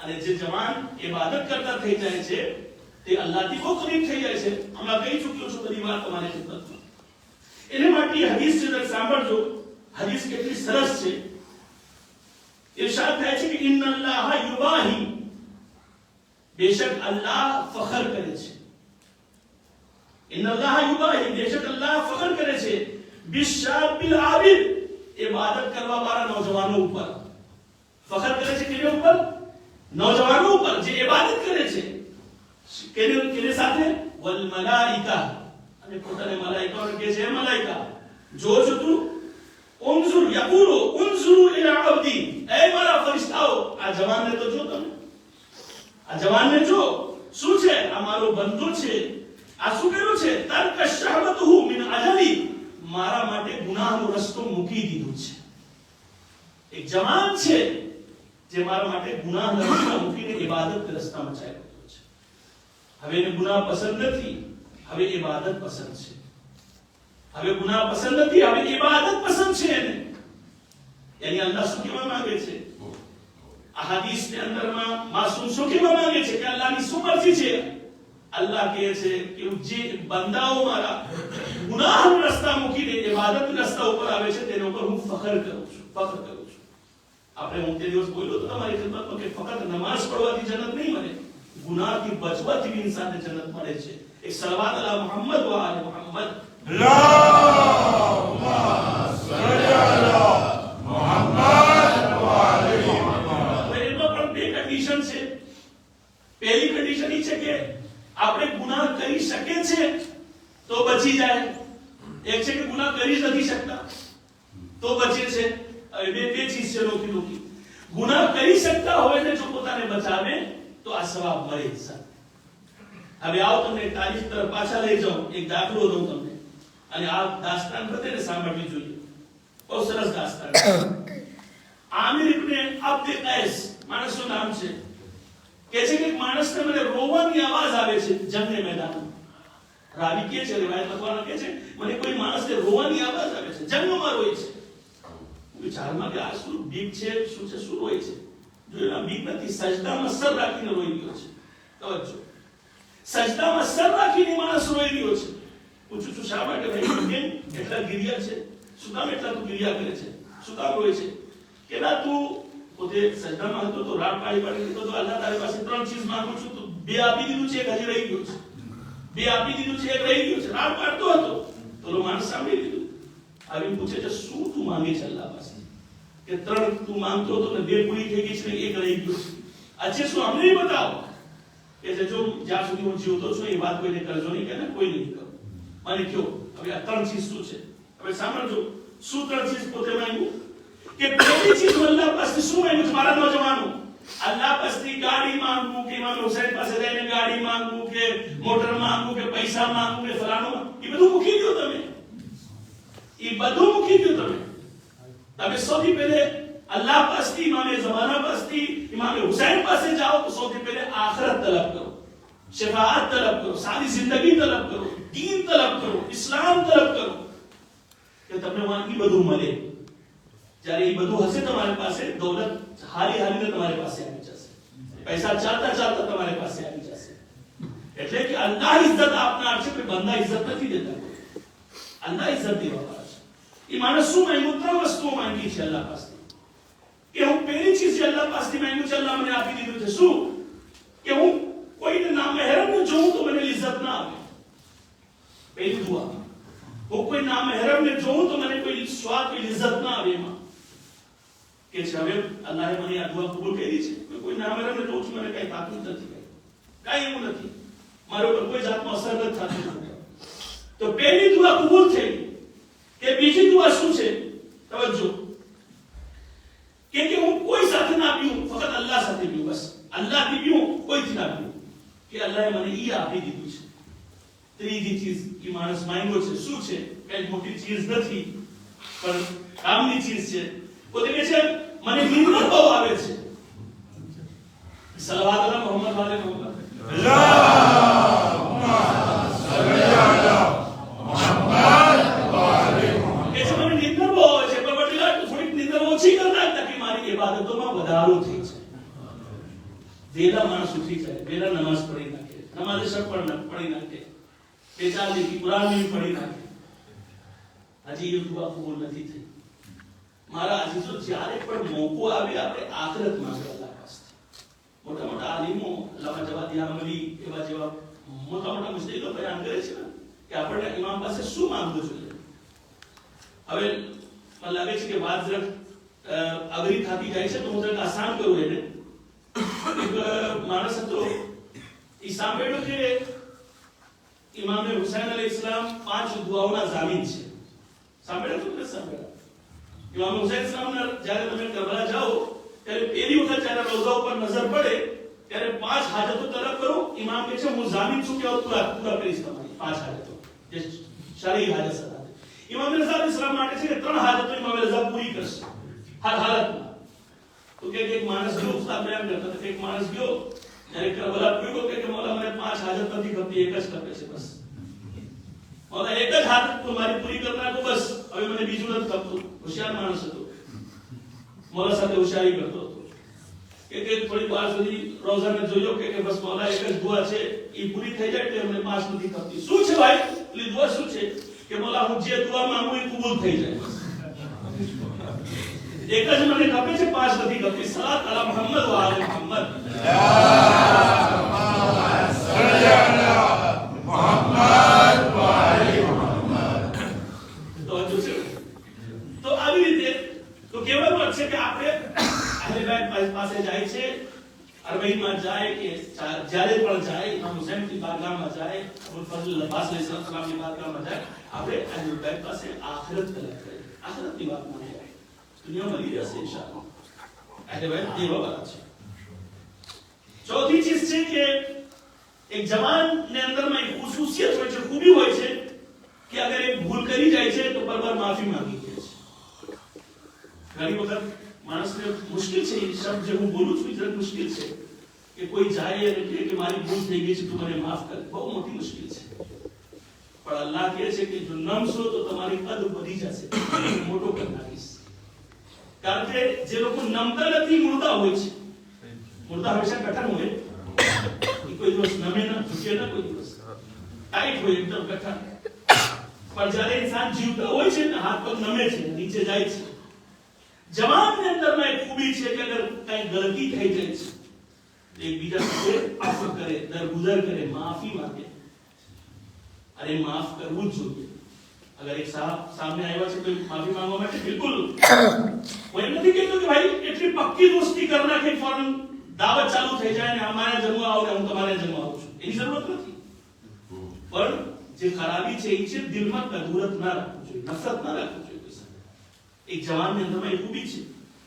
અને જે જવાન ઇબાદત કરતા થઈ જાય છે તે અલ્લાહથી બહુ કરીબ થઈ જાય છે. હમણાં કહી ચૂક્યો છું બધી વાત તમારી ખિદમતમાં. એને માટે હદીસ છે, સાંભળજો, હદીસ કેટલી સરસ છે. ઇરશાદ થાય છે કે ઇન્નલ્લાહ યુબાહી, બેશક અલ્લાહ ફખર કરે છે. ઇન્નલ્લાહ યુબાહી, બેશક અલ્લાહ ફખર કરે છે બિશાબિલ આબિદ, ઇબાદત કરવા વાળા નોજવાનો ઉપર. ફખર કરે છે કેના ઉપર? નોજવાનો ઉપર જે ઇબાદત કરે છે. કેને સાથે? વલ મલાઈકા, અને પોતાને મલાઈકાઓને કહે છે, મલાઈકા જો તું ઉનઝુર યકુલુ ઉનઝુરુ ઇલા અબ્દી, એ મારા ફરિશ્તાઓ આ જવાનને તો જો, તમે આ જવાનને જો, શું છે? આ મારો બંદો છે, આ શું કર્યું છે? તર્ક શહવતુહુ મિન અજલી, મારા માટે ગુનાહનો રસ્તો મૂકી દીધો છે. એક જવાન છે જે મારા માટે ગુનાહનો રસ્તો મૂકીને ઇબાદત રસ્તામાં ચાલ્યો છે. હવે એને ગુનાહ પસંદ નથી, હવે ઇબાદત પસંદ છે. હવે ગુનાહ પસંદ નથી, હવે ઇબાદત પસંદ છે એને. યાની અલ્લાહ શું કહેવા માંગે છે? આ હદીસની અંદરમાં માસૂમ શું કહેવા માંગે છે કે અલ્લાહની શું મરજી છે? અલ્લાહ કહે છે કે જે બંદાઓ મારા ગુનાહના રસ્તા મૂકીને ઇબાદતના રસ્તા ઉપર આવે છે તેના ઉપર હું ફખર કરું છું, ફખર કરું છું. આપણે હું તે દિવસ બોલ્યો તો તમારી ખિદમતમાં કે ફક્ત નમાઝ પઢવાથી જન્નત નહીં મળે, ગુનાહથી બચવાથી ઇન્સાનને જન્નત મળે છે. એક સલવાત અલા મુહમ્મદ વ આલે મુહમ્મદ. અલ્લાહુમ્મા સલ્લી અલા મુહમ્મદ વ આલે મુહમ્મદ. એમાં પણ બે કન્ડિશન છે. પહેલી કન્ડિશન એ છે કે આપણે ગુનાહ કરી શકે છે તો બચી જાય. એક છે કે ગુનાહ કરી જ નથી શકતા તો બચે છે. બે ચીજ છે લોકી. ગુનાહ કરી શકતા હોય ને જો પોતાને બચાવે તો આ સવાબ મળે છે. હવે આવો તમને તારીખ તરફ પાછા લઈ જાઉં, એક દાખલો દઉં તમને, અને આ દાસ્તાન બધાને સાંભળવી જોઈએ. બહુ સરસ દાસ્તાન. આમિર ઇબ્ને અબ્દ કૈસ માણસનું નામ છે. કહે છે કે માણસને મને રોવાની અવાજ આવે છે જંગને મેદાનમાં. રાવી કહે છે, રિવાયત લખવાનો કહે છે, મને કોઈ માણસને રોવાની અવાજ આવે છે, જંગમાં રોય છે. વિચારમાં કે આ શું બીક છે, શું છે, શું રોય છે? જો એના બીક નથી, સજદામાં સર રાખીને રોઈ રહ્યો છે. તવજ્જો, સજદામાં સર રાખીને માણસ રોઈ રહ્યો છે. પૂછું છું શા માટે ભાઈ? કેમ એટલા ગિરિયા છે? શું કામ એટલા તું ગિરિયા કરે છે? શું કામ રોય છે? કે ના તું પોતે સજદામાં હતો તો રાત પાડી તો અલ્લાહ તારી પાસે ત્રણ ચીજ માંગુ છું, તો બે આપી દીધું છે, એક હજી રહી ગયું છે. બે આપી દીધું છે, એક રહી ગયું છે. રાત પાડતો હતો તો માણસ સાંભળી લીધું. આવી પૂછે છે શું તું માંગે છે અલ્લાહ પાસે? કે ત્રણ તું માંગતો હતો ને બે પૂરી થઈ ગઈ છે, એક રહી ગયું છે. આજે શું અમને બતાવો? કે જો જ્યાં સુધી હું જીવતો છું એ વાત કોઈને કરજો નહીં, કે કોઈ નહીં કરો. મને કયો હવે આ ત્રણ ચીજ શું છે? હવે સાંભળજો શું ત્રણ ચીજ પોતે માંગ્યું. કે પહેલી ચીજ અલ્લાહ પાસે શું માંગ્યું? મારા નોજવાનો અલ્લાહ પાસેથી ગાડી માંગવું, કે ઇમામ હુસૈન પાસે જઈને ગાડી માંગવું, કે મોટર માંગવું, કે પૈસા માંગવું, કે ફલાણું, એ બધું મૂકી દો તમે. એ બધું મૂકી દો તમે. તમે સૌથી પહેલે અલ્લાહ પાસેથી, ઇમામ ઝમાના પાસેથી, ઇમામ હુસૈન પાસે જાઓ તો સૌથી પહેલે આખિરત તલબ કરો, શફાઅત તલબ કરો, સાદી જિંદગી તલબ કરો, દીન તલબ કરો, ઇસ્લામ તલબ કરો, કે તમને વાંકી બધું મળે. જ્યારે એ બધું હશે તમારી પાસે, દૌલત હારી હારીને તમારી પાસે આવી જશે, પૈસા ચાલતા ચાલતા તમારી પાસે આવી જશે. એટલે કે અલ્લાહ ઇજ્જત આપનાર છે, કોઈ બંદા ઇજ્જત નથી દેતા. અલ્લાહ ઇજ્જત દેવા છે. એ માણસ શું માંગ્યું? ત્રણ વસ્તુઓ માંગી છે અલ્લાહ પાસે. કે હું પહેલી ચીજ જે અલ્લાહ પાસેથી માંગ્યું છે, અલ્લાહ મને આપી દીધું છે. શું? કે હું કોઈને નામહેરમને જોઉં તો મને ઇજ્જત ના આવે. પહેલી દુઆ. હું કોઈ નામહેરમને જોઉં તો મને કોઈ સ્વાદ, કોઈ ઇજ્જત ના આવે. એમાં કે છે હવે અલ્લાહે મને આ દુઆ કબૂલ કરી છે. કોઈ નામહેરમને જોઉં છું મને કઈ તાકીદ નથી, કઈ એવું નથી, મારા ઉપર કોઈ જાતનો અસર નથી થતો. તો પહેલી દુઆ કબૂલ થઈ કે બીજી દુઆ શું છે? તવજ્જો કે હું કોઈ સાથે ના પીઉં, ફક્ત અલ્લાહ સાથે પીઉં, બસ અલ્લાહથી પીઉં, કોઈથી ના પીઉં, કે અલ્લાહે મને ઈ આપી દીધું છે. ત્રીજી ચીજ એ માણસ માંગ્યો છે, શું છે? કઈ મોટી ચીજ નથી પણ કામની ચીજ છે. પોતે કહે છે મને નીંદર બહુ આવે છે. સલવાત અલા મોહમ્મદ વાલે મોહમ્મદ ઇબાદતોમાં વધારો થઈ છે. વેલા માણસ ઉઠી જાય, વેલા નમાઝ પઢી નાખે, નમાઝ શબ પઢી નાખે, બેચારી કુરાન પઢી નાખે, હજી એ દુઆ કબૂલ નથી થઈ. મારા અજીજો, જ્યારે પણ મોકો આવે આપણે આખિરત માંગો અલ્લાહ પાસે. મોટા મોટા આલિમો, અલ્લામા જવાદી આમલી એવા જેવા મોટા મોટા મુસ્લિમો બયાન કરે છે કે આપણે ઇમામ પાસે શું માંગવું જોઈએ. હવે મને લાગે છે કે વાત જરાક અઘરી થતી જાય છે, તો હું જરાક આસાન કરું એને. એક માણસ હતો, એ સાંભળ્યું કે ઇમામ હુસૈન અલૈહિસ્સલામ 5 દુઆઓના જામીન છે. સાંભળ્યું તો નથી સાંભળ્યું? ઇમામ હુસૈન અલૈહિસ્સલામના જ્યારે તમે કરબલા જાઓ ત્યારે પહેલી વખત જ્યારે રોઝા ઉપર નજર પડે ત્યારે 5 હાજતો તલબ કરો. ઇમામ કહે છે હું જામીન છું કે પૂરા કરીશ તમારી 5 હાજતો, જે શરઈ હાજત હતા. ઇમામ રઝા અલૈહિસ્સલામ માટે છે કે 3 હાજતો ઇમામ રઝા પૂરી કરશે હર હાલતમાં. તો કે એક માણસ ગયો, ઉસ્તાદ બયાન કરતા હતા કે એક માણસ ગયો ત્યારે કરબલા પૂરો કે મૌલા મને 5 હાજત નથી ખપતી, એક જ ખપે છે બસ. મૌલા એક જ હાજત તમારી પૂરી કરી નાખો બસ, હવે મને બીજું નથી ખપતું. હોશિયાર માણસ હતો, મૌલા સાથે હોશિયારી કરતો હતો. કે થોડી વાર સુધી રોઝાને જોયો કે બસ મૌલા એક જ દુઆ છે, એ પૂરી થઈ જાય એટલે મને 5 નથી ખપતી. શું છે ભાઈ પેલી દુઆ શું છે? કે મૌલા હું જે દુઆ માંગુ એ કબૂલ થઈ જાય. એક જ મને ખપે છે, 5 નથી ખપતી. સલાત અલા મુહમ્મદ વ આલે મુહમ્મદ. તો આવી રીતે તો કહેવાનું છે કે આપણે અહલે બેત પાસે જાય છે, અરબઈમાં જાય કે જ્યારે પણ જાય, ઇમામ હુસૈનની બારગાહમાં જાય, અબુલ ફઝલ અબ્બાસ અલૈહિસ્સલામની બારગાહમાં જાય, આપણે અહલે બેત પાસે આખિરત તલબ કરીએ, આખિરતની વાત માંગીએ. दुनिया मरी जैसे इंशाअल्लाह ऐसे बात देवा वाला છે. ચોથી ચીજ છે કે એક જવાન ને અંદરમાં એક ખાસિયત હોય છે, ખૂબી હોય છે કે અગર એક ભૂલ કરી જાય છે તો બરાબર માફી માંગી લે છે. ઘણી વખત માણસને મુશ્કેલ છે, એ શબ્દ જે હું બોલું છું એ મુશ્કેલ છે કે કોઈ જાય અને કહે કે મારી ભૂલ થઈ ગઈ છે, તું મને માફ કર. બહુ મોટી મુશ્કેલ છે. પણ અલ્લાહ કહે છે કે જો નમશો તો તમારી કદ વધી જશે, મોટો કરી નાખીશ. કારણ કે જે લોકો નમતા નથી મુર્દા હોય છે. મુર્દા હંમેશા કઠણ હોય, કોઈ દિવસ નમે ના, ઝૂકે ના, કોઈ દિવસ ટાઈટ હોય, એકદમ કઠણ. પણ જ્યારે ઇન્સાન જીવતા હોય છે ને, હાથ પગ નમે છે, નીચે જાય છે. જવાનની અંદરમાં એક ખૂબી છે કે અગર કઈ ગલતી થઈ જાય છે, એકબીજા સાથે માફ કરે, દરગુજર કરે, માફી માંગે. અરે માફ કરવું જ જોઈએ. अगर एक साहब सामने आया है तो माफी मांगवा માટે બિલકુલ હું એમ નથી કહેતો કે ભાઈ એટલી પક્કી દોસ્તી કરના કે ફોરન દાવત ચાલુ થઈ જાય ને અમારા જમવા આવો ને હું તમારા જમવા આવું છું, એની જરૂરત નથી. પણ જે ખરાબી છે એ છે દિલમાં કદુરત ના રાખવું જોઈએ, નફરત ના રાખવું જોઈએ. એક જવાનની અંદરમાં એક ખૂબી છે.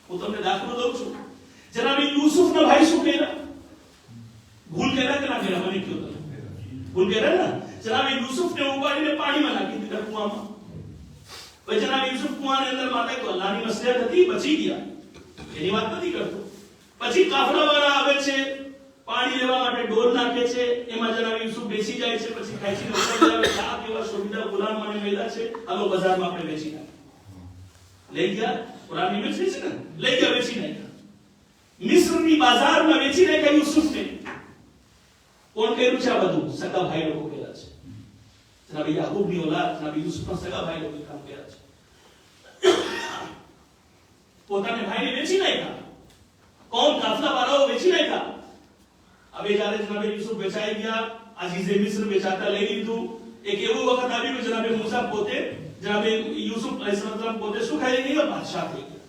હું તમને દાખલો દઉં છું. જનાબ યુસુફના ભાઈ શું કર્યા? ભૂલ કર્યા કે ના કર્યા? મને કહો તમે. ભૂલ કર્યા ને? જનાબ યુસુફને ઉપાડીને પાણીમાં નાખી દીધા, કુવામાં. પછી જનાબ યુસુફ કુવાની અંદર માતા તો અલ્લાહની મસલહત હતી, બચી ગયા, એની વાત નથી કરતો. પછી કાફલાવાળા આવે છે, પાણી લેવા માટે ડોલ નાખે છે, એમાં જનાબ યુસુફ બેસી જાય છે. પછી ખેંચીને ઉપર લાવે, આ કેવા શોભીદા ગુલામ મને મળ્યા છે, હાલો બજારમાં આપણે વેચી નાખીએ. લઈ ગયા, કુરાનની વેચી છે ને, લઈ ગયા, વેચી નાખ્યા. મિસ્રની બાજારમાં વેચી નાખ્યા યુસુફને. કોણ કર્યું છે આ બધું? સગા ભાઈ લોકો કર્યા છે. જનાબ યાકૂબની ઓલાદ, જનાબ યુસુફના સગા ભાઈ લોકો કામ કર્યા છે. પોતાને ભાઈને વેચી નાખ્યા. કોણ? કાફલાવાળાઓ વેચી નાખ્યા. હવે જ્યારે જનાબ યુસુફ વેચાઈ ગયા, અઝીઝે મિસ્ર વેચાતા લઈ લીધું. એક એવો વખત આવ્યું કે જનાબ મૂસા પોતે, જનાબ યુસુફ અલૈહિસ્સલામ પોતે શું ખાઈ ગયા? બાદશાહ થઈ ગયા.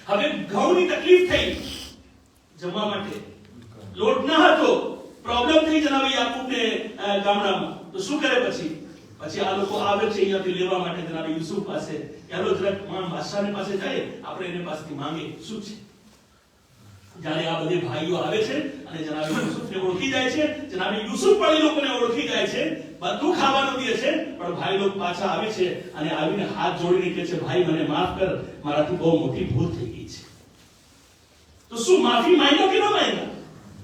હવે ઘઉંની તકલીફ થઈ જમવા માટે, લોટ ન હતો, પ્રોબ્લેમ થઈ જનાબ યાકૂબને ગામડામાં. તો શું કરે? પછી પછી આ લોકો આવે છે અહીંયાથી લેવા માટે જનાબ યુસુફ પાસે, ચાલો જરાક બાદશાહની પાસે જાય, આપણે એને પાસેથી માંગે શું છે. જ્યારે આ બધે ભાઈઓ આવે છે અને જનાબ યુસુફને ઓળખી જાય છે, જનાબ યુસુફ પણ એ લોકોને ઓળખી જાય છે, બધું ખાવાનું દે છે, પણ ભાઈ લોકો પાછા આવે છે અને આવીને હાથ જોડીને કહે છે, ભાઈ મને માફ કર, મારાથી બહુ મોટી ભૂલ થઈ ગઈ છે. તો શું માફી માંગ્યા કે ન માંગ્યા?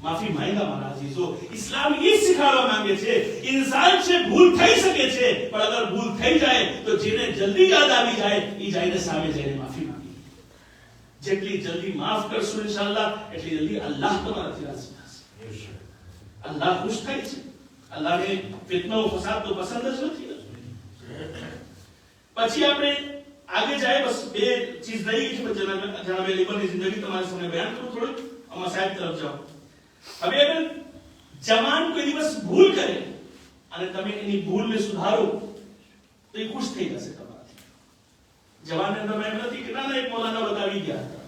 માફી માંગ્યા મારા અજીજો. ઇસ્લામ એ શીખવાડવા માંગે છે, ઇન્સાન છે ભૂલ થઈ શકે છે, પણ અગર ભૂલ થઈ જાય તો જેને જલ્દી યાદ આવી જાય એ જઈને સામે જઈને માફી માંગે. જેટલી જલ્દી માફ કરશું ઇન્શાઅલ્લાહ એટલી જલ્દી અલ્લાહ તમારાથી રાજી થશે. અલ્લાહ ખુશ થાય છે. અલ્લાહને ફિતનો ફસાદ તો પસંદ જ નથી. પછી આપણે आगे जाए, बस બે ચીજ રહી છે જનાબે લીબરની જિંદગી તમારા સામે બયાન કરું થોડું, અમારા સાહેબ તરફ જાઓ. હવે અગર જવાન કોઈ દિવસ ભૂલ કરે અને તમે એની ભૂલને સુધારો તો એ ખુશ થઈ જશે તમારાથી. જવાનને તમે એમ નથી કે ના એક મૌલાના બતાવી ગયા હતા,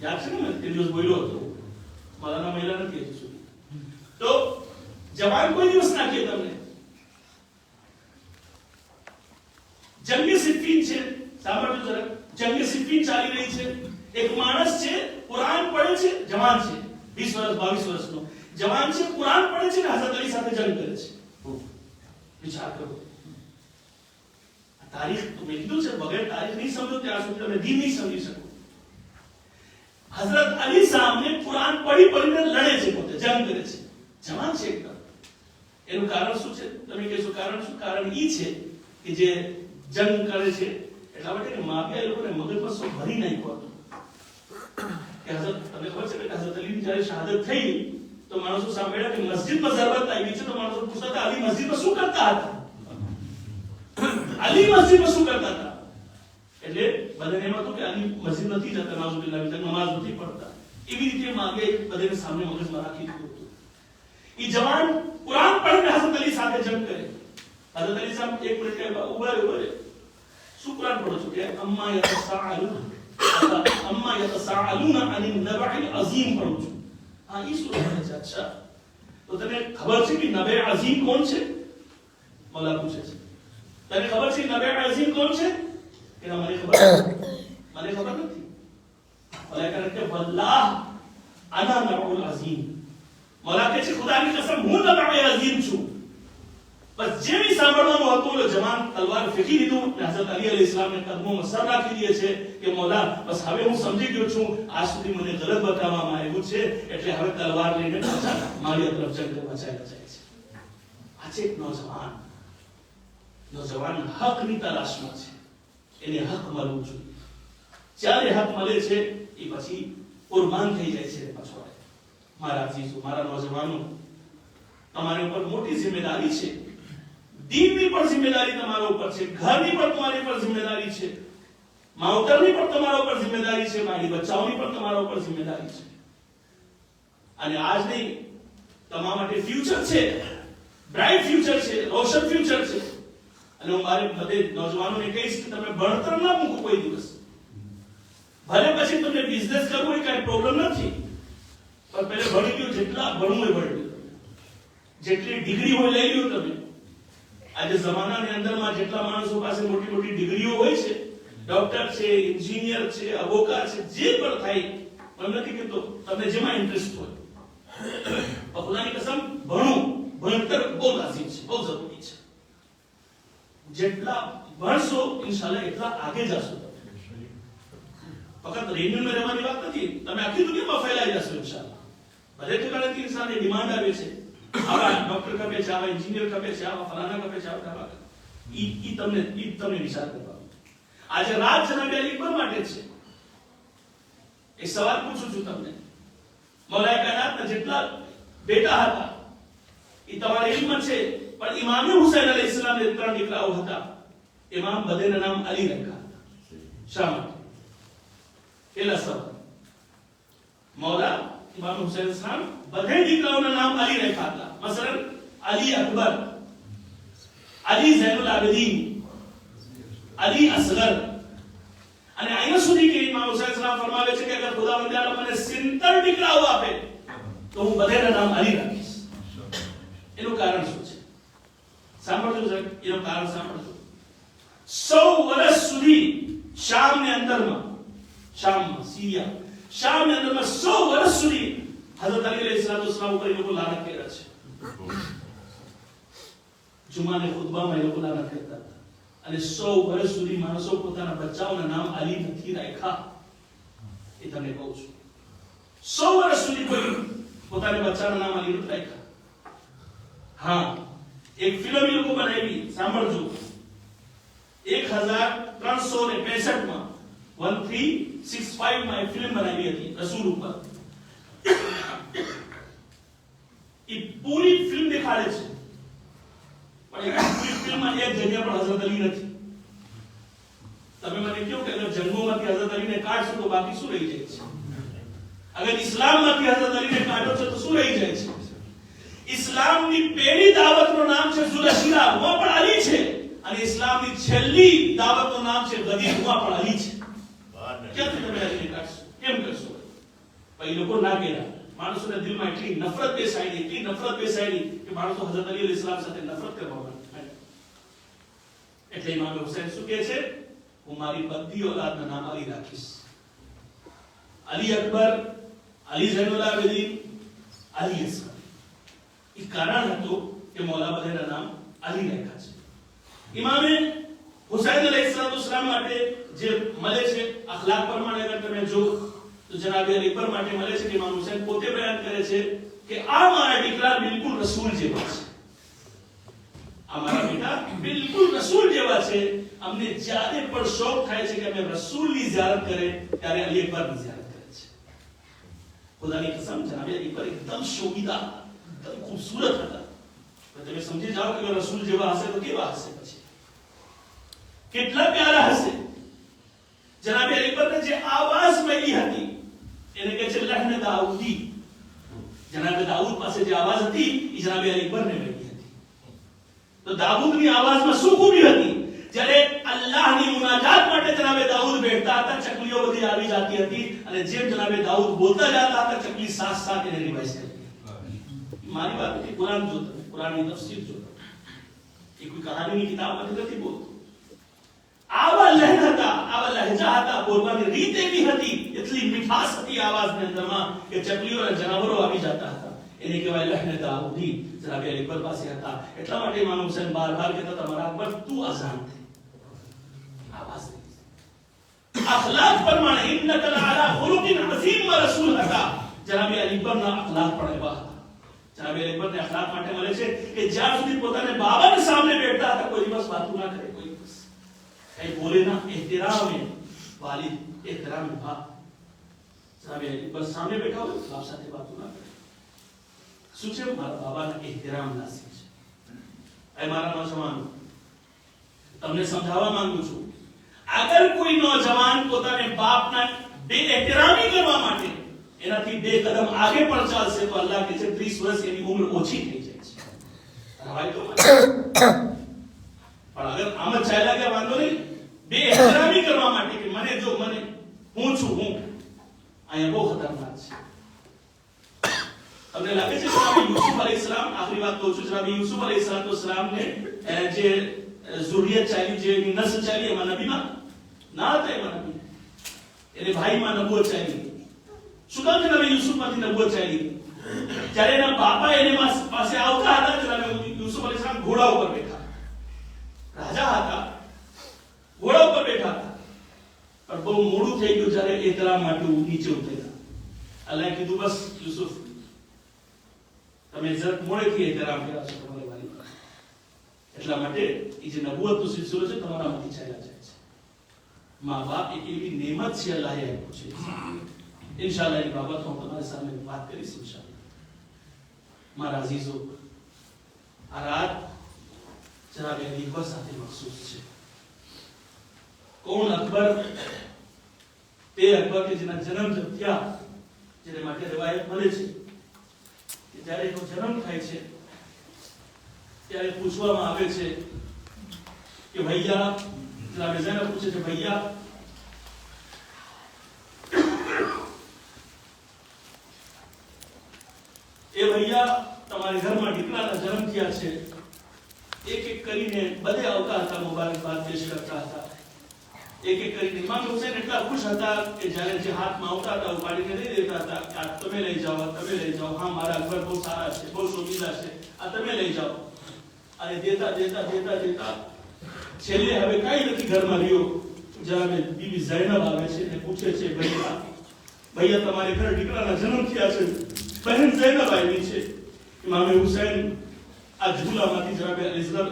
યાદ છે ને મેં તે દિવસ બોલ્યો હતો, મૌલાના મહિલા નથી હજુ સુધી. તો જવાન કોઈ દિવસ ના કહે તમને. જંગે સિફીન છે, સાંભળજો જરા, જંગે સિફીન ચાલી રહી છે, એક માણસ છે કુરાન પડે છે, જવાન છે 20 વર્ષ 22 વર્ષનો જવાન છે, કુરાન પડે છે ને હઝરત અલી સાથે જંગ કરે છે. વિચાર કરો, તારીખ તો મેં કીધું છે બગેર તારીખ નહીં સમજો ત્યાં સુધી તમે દીન નહીં સમજી શકો. હઝરત અલી સામે કુરાન પડીને લડે છે, પોતે જંગ કરે છે, જવાન છે એકદમ. એનું કારણ શું છે? તમે કહેશો કારણ શું? કારણ ઈ છે કે જે જંગ કરે છે એટલા માટે કે માફિયા લોકોને મગજમાં શું ભરી નાખ્યું હતું કે હઝરત, તમને ખબર છે કે હઝરત અલીની જ્યારે શહાદત થઈ તો માણસો સાંભળ્યા કે મસ્જિદમાં ઝરબત આવી છે, તો માણસો પૂછતા હતા અલી મસ્જિદમાં શું કરતા હતા, અલી મસ્જિદમાં શું કરતા હતા. એટલે બધાને એમ હતું કે અલી મસ્જિદ નથી જતા, નાઉઝુબિલ્લાહ નમાઝ નથી પડતા. એવી રીતે માફિયાએ બધાને સામે મગજમાં રાખી દીધું હતું. એ જવાન કુરાન પઢીને હઝરત અલી સાથે જંગ કરે. હઝરત અલી સાહેબ એક મિનિટ કે ઉભા રહે, શું કુરાન પડો છો કે અમ્મા યતસાઅલુના અનિન નબઇલ અઝીમ પડો છો. હા ઈ શું પડે છે? અચ્છા, તો તને ખબર છે કે નબે અઝીમ કોણ છે? મૌલા પૂછે છે, તને ખબર છે નબે અઝીમ કોણ છે? કે મને ખબર નથી. મૌલા કહે કે વલ્લાહ અના નબઉલ અઝીમ. મૌલા કહે છે ખુદાની કસમ હું નબે અઝીમ છું. બસ જેવી સાંભળવાનું હતું એટલે જવાન તલવાર ફેંકી દીધું અને હઝરત અલી અલૈહિસ્સલામને કદમોમાં સર રાખી દે છે કે મૌલા બસ હવે હું સમજી ગયો છું, આજ સુધી મને ગલત બતાવવામાં આવ્યું છે, એટલે હવે તલવાર લઈને પાછા મારી તરફ જંગ કરવા ચાલ્યા જાય છે. આ છે એક નોજવાન હકની તલાશમાં છે, એને હક મળવું જોઈએ. જ્યારે હક મળે છે એ પછી કુરબાન થઈ જાય છે પાછો. મારા અજીઝો, મારા નોજવાનો, તમારી ઉપર મોટી જિમ્મેદારી છે. દીનની પણ જિમ્મેદારી તમારા ઉપર છે, ઘરની પણ તમારી ઉપર જિમ્મેદારી છે, માવતરની પણ તમારા ઉપર જિમ્મેદારી છે, મારી બચ્ચાઓની પણ તમારા ઉપર જિમ્મેદારી છે. અને આજ નહીં, તમારા માટે ફ્યુચર છે, બ્રાઇટ ફ્યુચર છે, રોશન ફ્યુચર છે. અને હું મારે બધે નોજવાનોને કહીશ કે તમે ભણતર ના મૂકો કોઈ દિવસ. ભલે પછી તમને બિઝનેસ કરવો હોય કઈ પ્રોબ્લેમ નથી, પણ પહેલે ભણી લ્યો, જેટલા ભણવું હોય ભણી લ્યો, જેટલી ડિગ્રી હોય લઈ લ્યો તમે. આજે જમાનાની અંદરમાં જેટલા માણસો પાસે મોટી મોટી ડિગ્રીઓ હોય છે, ડોક્ટર છે, એન્જિનિયર છે, અબોકા છે, જે પણ થાય, મને નથી કહેતો તમને જેમાં ઇન્ટરેસ્ટ હોય, ખુદાની કસમ ભણો. ભણતર બહુ લાઝિમ છે, બહુ જરૂરી છે. જેટલા ભણશો ઇન્શાઅલ્લાહ એટલા આગે જશો. ફક્ત રેન્યુમાં રહેવાની વાત નથી, તમે આખી દુનિયામાં ફેલાઈ જશો ઇન્શાઅલ્લાહ. ભલે ઠેકાણેથી ઇન્સાનની ડિમાન્ડ આવે છે, આવા ડોક્ટર કપે છે, આવા એન્જિનિયર કપે છે, આવા ફલાણા કપે છે, આવા ઈ તમને વિચાર કરવાનો. આજે રાત જનાબે અલી પર માટે છે. એક સવાલ પૂછું છું તમને, મૌલાએ કાયનાતના જેટલા બેટા હતા એ તમારા ઇલ્મ છે, પણ ઇમામ હુસૈન અલૈહિસ્સલામને 3 દીકરાઓ હતા. ઇમામ બધેના નામ અલી રાખ્યા હતા. શા માટે? પેલા સવાલ, મૌલા ઇમામ હુસૈન અલૈહિસ્સલામ બધે દીકરાઓના નામ અલી રાખ્યા હતા. મસલન અલી અકબર, અલી ઝૈનુલ આબિદીન, અલી અસગર. અને અહીંયા સુધી કે ઇમામ હુસૈન અલૈહિસ્સલામ ફરમાવે છે કે અગર ખુદાવંદ આલમ મને 70 દીકરાઓ આપે તો હું બધેના નામ અલી રાખીશ. એનું કારણ શું છે? સાંભળજો સાહેબ, એનું કારણ સાંભળજો. 100 વર્ષ સુધી શામની અંદરમાં, શામમાં, સિરિયા, શામની અંદરમાં 100 વર્ષ સુધી હઝરત અલી અલૈહિસ્સલામ ઉપર એ લોકો લાનત કર્યા છે. જુમાને ખુતબામાં એ લોકો લાનત કરતા હતા. અને 100 વર્ષ સુધી માણસો પોતાના બચ્ચાઓના નામ અલી નથી રાખ્યા. એ તમને કહું છું, 100 વર્ષ સુધી કોઈ પોતાના બચ્ચાના નામ અલી નથી રાખ્યા. હા, એક ફિલ્મ એ લોકો બનાવી, સાંભળજો, 1365 માં 1365 માં એક ફિલ્મ બનાવી હતી રસૂલ ઉપર. એ પૂરી ફિલ્મ દેખાડે છે, પણ એ પૂરી ફિલ્મમાં એક જગ્યા પર હઝરત અલી નથી. તમે મને કહો કે અગર જન્મોમાંથી હઝરત અલીને કાઢશો તો બાકી શું રહી જાય છે? અગર ઇસ્લામમાંથી હઝરત અલીને કાઢો છો તો શું રહી જાય છે? ઇસ્લામની પહેલી દાવતનું નામ છે ઝુલશીરા, વહાં પણ અલી છે. અને ઇસ્લામની છેલ્લી દાવતનું નામ છે ગદીર, વહાં પણ અલી છે. ક્યાંથી તમે અલીને કાઢશો? કેમ કરશો? પણ એ લોકો ના કહેતા. માણસોના દિલમાં એટલી નફરત બેસાડી કે માણસો હઝરત અલી અલૈહિસ્સલામ સાથે નફરત કરવા માંડ્યા. એટલે ઇમામ હુસૈન શું કહે છે? હું મારી બધી ઓલાદના નામ અલી રાખીશ. અલી અકબર, અલી ઝૈનુલ આબિદીન, અલી અસગર. એ કારણ હતું કે મૌલા બધાના નામ અલી રાખ્યા છે. ઇમામે હુસૈન અલૈહિસ્સલામ માટે જે મળે છે અખલાક પ્રમાણે અગર તમે જો તો જનાબે અલી પર માટે મળે છે કે ઇમામ હુસૈન પોતે બયાન કરે છે કે આ મારા દીકરા બિલકુલ રસૂલ જેવા છે. આ મારા બેટા બિલકુલ રસૂલ જેવા છે. અમને જ્યારે પણ શોખ થાય છે કે અમે રસૂલની ઝિયારત કરે ત્યારે અલી અકબરની ઝિયારત કરે છે. ખુદાની કસમ, જનાબે અલી પર એકદમ શોભીતા, એકદમ ખૂબસૂરત હતા. તમે સમજી જાઓ કે રસૂલ જેવા હશે તો કેવા હશે, પછી કેટલા પ્યારા હશે. જનાબે અલી પર જે આવાજ મળી હતી એને કહે છે લહન દાઉદી. જનાબે દાઉદ પાસે જે આવાજ હતી એ જનાબે અલી પરને મળી હતી. તો દાઉદની આવાજમાં શું ખૂબી હતી? જ્યારે અલ્લાહની મુનાજાત માટે જનાબે દાઉદ બેઠતા હતા, ચકલીઓ બધી આવી જાતી હતી અને જેમ જનાબે દાઉદ બોલતા જતા હતા, ચકલી સાથ સાથ એને રિવાઇઝ કરતી. મારી વાત નથી, કુરાન જો તમે, કુરાનની તફસીર જો તમે, એ કોઈ કહાનીની કિતાબમાંથી નથી બોલતો. આવા લહેન હતા, આવા લહેજા હતા, બોલવાની રીત એવી હતી, એટલી મીઠાશ હતી આવાજની અંદરમાં કે ચકલીઓ અને જનાવરો આવી જતા હતા. એને કહેવાય લહેન દાઉદી. જનાબે અલી અકબર પાસે હતા. એટલા માટે ઇમામ હુસૈન બાર-બાર કહેતા હતા, મારા અકબર તું અઝાન દે. આવાજ અખલાક પ્રમાણે ઇન્નકા લઅલા ખુલુકિન અઝીમ રસૂલ હતા. જનાબે અલી અકબરના અખલાક પણ એવા હતા. જનાબે અલી અકબરને અખલાક માટે મળે છે કે જ્યાં સુધી પોતાને બાબાની સામે બેઠતા હતા કોઈ દિવસ વાતો ના કરે, કોઈ દિવસ कहीं बोले ना एहतराम है वालिद, एहतराम है बाप. जनाबे अली बस सामने बैठा हो बाप साथे बात ना करे. શું છે? મારા બાબાના એહતરામ નાસી છે. એ મારા નોજવાન, તમને સમજાવવા માંગુ છું, અગર કોઈ નોજવાન પોતાને બાપના બેએહતરામી કરવા માટે એનાથી બે કદમ આગે પણ ચાલશે તો અલ્લાહ કહે છે 30 વર્ષ એની ઉંમર ઓછી થઈ જાય છે. રવાય તો પણ અગર આમ જ ચાલ્યા ગયા વાંધો નહીં, બેએહતરામી કરવા માટે કે મને જો મને હું છું હું, અહીંયા બહુ ખતરનાક છે. તમને લાગે છે જનાબ યુસુફ અલૈહિસ્સલામ, આખરી વાત કહું છું, જનાબ યુસુફ અલૈહિસ્સલામ ને જે ઝુરિયત ચાલી, જે નસ્લ ચાલી એમાં નબીમાં ના હતા, એમાં નબી એને ભાઈમાં નબુવત ચાલી. શું કામ જનાબ યુસુફમાંથી નબુવત ચાલી? જ્યારે એના બાપા એને પાસે આવતા હતા, જનાબ યુસુફ અલૈહિસ્સલામ ઘોડા ઉપર બેઠા, રાજા હતા, ઘોડા ઉપર બેઠા હતા. પણ બહુ મોડું થઈ ગયું જ્યારે એહતરામ માટે નીચે ઉતર્યા. અલ્લાહે કીધું બસ યુસુફ, તમે જરાક મોડેથી એહતરામ કર્યા છો તમારી વાલી, એટલા માટે એ જે નબુવતનો સિલસિલો છે તમારામાંથી ચાલ્યા જાય છે. મા બાપ એક એવી નેમત છે અલ્લાહે આપ્યું છે. ઇન્શાઅલ્લાહ એની બાબત હું તમારી સામે વાત કરીશ ઇન્શાઅલ્લાહ. મારા અઝીઝો, આ રાત જનાબે અલી અકબર સાથે મખસૂસ છે. કોણ અકબર? તે અકબર કે જેના જન્મ જબ થયા, જેને માટે riwayat મળે છે કે જ્યારે એનો જન્મ થાય છે ત્યારે પૂછવામાં આવે છે કે ભૈયા, જનાબે ઝૈનબ પૂછે છે ભૈયા એ ભૈયા તમારા ઘરમાં દીકરાના જન્મ થયા છે, એક એક કરીને બધે આવતા હતા, મુબારકબાદ પેશ કરતા હતા. એક એક કરીને ઇમામ હુસૈન એટલા ખુશ હતા કે જ્યારે જે હાથમાં આવતા હતા ઉપાડીને લઈ દેતા હતા કે આ તમે લઈ જાઓ, તમે લઈ જાઓ, હા મારા અકબર બહુ સારા છે, બહુ શોભીલા છે, આ તમે લઈ જાઓ. અને દેતા દેતા દેતા દેતા છેલ્લે હવે કઈ નથી ઘરમાં રહ્યો. જ્યારે બીબી ઝૈનબ આવે છે અને પૂછે છે, ભૈયા તમારે ઘરે દીકરાના જન્મ થયા છે, બહેન ઝૈનબ આવી છે. ઇમામે હુસૈન આ ઝૂલામાંથી જનાબે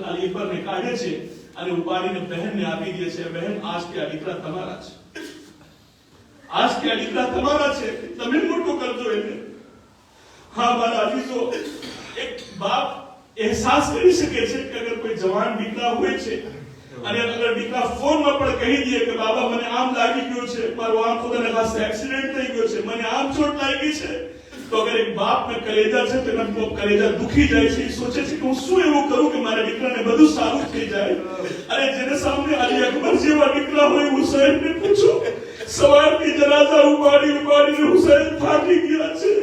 અલી અકબરને કાઢે છે અને ઉપાડીને બહેનને આપી દે છે. બહેન, આજથી આ દીકરા તમારા છે, આજથી આ દીકરા તમારા છે, તમે મોટો કરજો એને. હા મારા અજીઝો, એક બાપ અહેસાસ કરી શકે છે કે અગર કોઈ જવાન દીકરા હોય છે અને અગર દીકરા ફોનમાં પણ કહી દે કે બાબા મને આમ લાગી ગયો છે, મારો આમ ખુદાને ખાસ એક્સિડન્ટ થઈ ગયો છે, મને આમ ચોટ લાગી છે, તો અગર એક બાપ ને કલેજા છે તો એનો કલેજા દુખી જાય છે. સોચે છે કે હું શું એવું કરું કે મારા દીકરાને બધું સારું થઈ જાય. અને જેને સામે અલી અકબર જેવા દીકરા હોય, હુસૈનને પૂછો, સવારથી જનાઝા ઉપાડીને હુસૈન થાકી ગયા છે.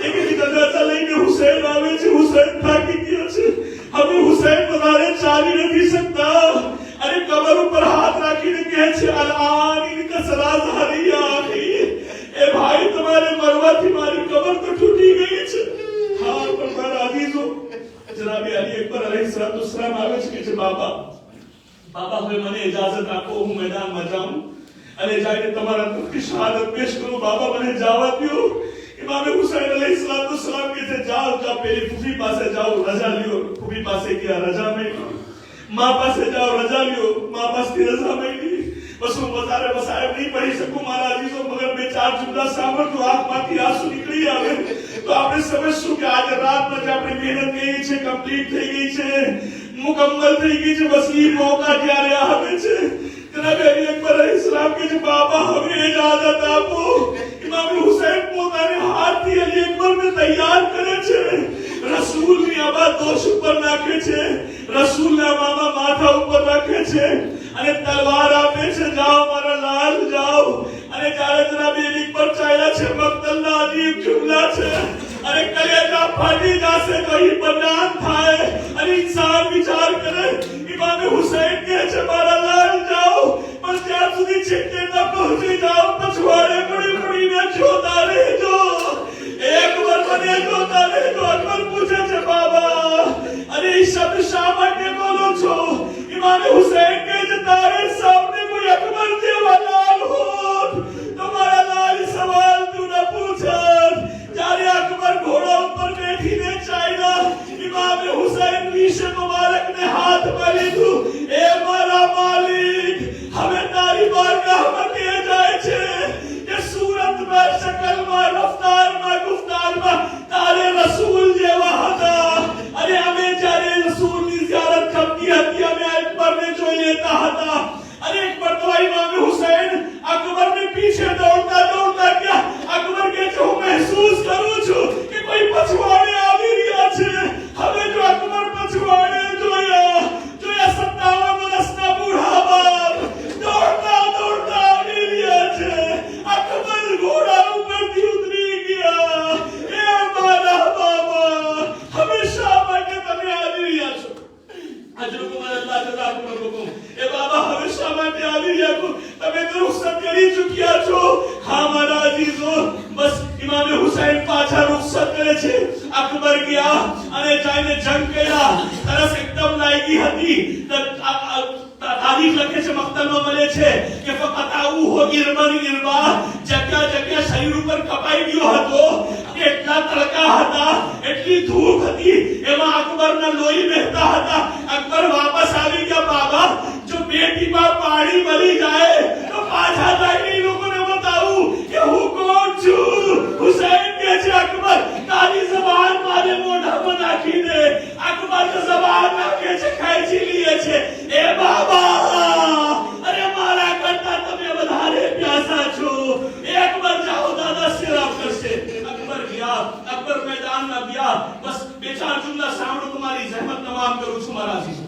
એક જનાઝા લઈને હુસૈન આવે છે, હુસૈન થાકી ગયા છે. હવે હુસૈન વધારે ચાલી નથી શકતા અને કબર ઉપર હાથ રાખીને કહે છે, અલાન ઇનકા સલાઝારી આખી, એ ભાઈ તમારે મરવાથી મારી કબર તો તૂટી ગઈ છે. હા પણ મારા અજીઝો, જનાબે અલી અકબર અલૈહિસ્સલામ આવે છે કે બાબા હવે મને ઇજાઝત આપો, હું મેદાનમાં જાઉં અને જઈને તમારા તરફથી શહાદત પેશ કરું. બાબા મને જવા દો. ઇમામે હુસૈન અલૈહિસ્સલામ કહે છે, જાઓ પેલી ફૂફી પાસે જાઓ, રજા લ્યો. ફૂફી પાસે ગયા, રજા મળી. માँ પાસે જાઓ, રજા લ્યો. માँ પાસેથી રજા મળી. બસ હું વધારે વસાયબ નહીં પડી શકું મારા અજીઝો, મગર બે ચાર જુમલા સાંભળજો, આંખમાંથી આંસુ નીકળી આવે તો આપણે સમજશું કે આજે રાતમાં જે આપણે મહેનત કરી છે, કમ્પ્લીટ થઈ ગઈ છે, મુકમ્મલ થઈ ગઈ છે. બસ એ મોકા જ્યારે આવે છે, જનાબે અલી અકબર અલૈહિસ્સલામ કે છે, બાબા હવે ઇજાઝત આપો. ઇમામ હુસૈન પોતાને હાથથી અલી અકબરને તૈયાર કરે છે, રસૂલની આબા દોશ ઉપર નાખે છે, રસૂલના મામા માથા ઉપર રાખે છે અને તલવાર આપે છે, જાઓ મારા લાલ જાઓ. અને જ્યારે જનાબે અલી અકબર ચાલ્યા છે, મક્તલના અજીબ જુમલા છે અને કલેજા ફાટી જશે તો એ બયાન થાય અને ઇન્સાન વિચાર કરે. ઇમામે હુસૈન કહે છે, મારા લાલ જાઓ, પણ ત્યાં સુધી છેટે ન પહોંચી જાઓ, પછવાડે પડીને જોતા રહેજો. એક વાર મને જોતા રહેજો. અકબર પૂછે છે, બાબા અરે એ શબ્દ શા માટે બોલો છો? ઇમામે હુસૈન કહે છે, તારે સામને કોઈ અકબર જેવા લાલ હોત તો મારા લાલ સવાલ તું ન પૂછત. જ્યારે અકબર ઘોડા ઉપર બેઠીને ચાલ્યા, ઇમામે હુસૈન વિશે મુબારકને હાથમાં લીધું. એ મારા માલિક, હવે તારી બારગાહમાં કે જાય છે કે સુરતમાં, શકલમાં, રફતારમાં, ગુફતારમાં તારે રસૂલ જેવા હતા. અને અમે જ્યારે રસૂલની ઝિયારત કરતી હતી, અમે અકબરને જોઈ લેતા હતા. અને એક મરતબા ઇમામે હુસૈન અકબરને પીછે દોડતા ગયા. અકબર કહે છે, હું મહેસૂસ કરું છું કે કોઈ પછવાડે આવી રહ્યા છે. હવે જો અકબર પછવાડે જોયા 57 વર્ષના બુઢા બાપ દોડતા આવી રહ્યા છે. અકબર ઘોડા ઉપરથી ઉતરી ગયા. એ મારા બાબા, હવે શા માટે તમે આવી રહ્યા છો? અજરકુમ અલ્લાહ જઝાકુમ. એ બાબા, હવે શા માટે આવી રહ્યા છો? તમે તો રૂખસત કરી ચૂક્યા છો. હા મારા અજીઝો, બસ ઇમામે હુસૈન પાછા રૂખસત કરે છે. અકબર ગયા અને જઈને જંગ કર્યા. તરસ એકદમ લાગી હતી. તારીખ લખે છે, મક્તલમાં મળે છે કે ફકતાઉ હો ઇરબન ઇરબા, જગ્યા શરીર ઉપર કપાઈ ગયો હતો. એટલા તડકા હતા, એટલી ધૂપ હતી, એમાં અકબરના લોહી વહેતા હતા. અકબર વાપસ આવી ગયા. બાબા, જો બે ટીપા પાણી મળી જાય તો પાછા જઈને એ લોકોને બતાવું કે હું કોણ છું. હુસૈન કહે છે, અકબર તારી જબાન મારે મોઢામાં નાખી દે. અકબર તો જબાન નાખે છે, ખેંચી લીએ છે. એ બાબા, અરે મારા કરતા તમે વધારે પ્યાસા છો. એ અકબર જાઓ, દાદા સેવા કરશે. અકબર ગયા, અકબર મેદાનમાં ગયા. બસ બે ચાર જુમલા સાંભળો, તમારી જહેમત તમામ કરું છું મારા અજીઝો.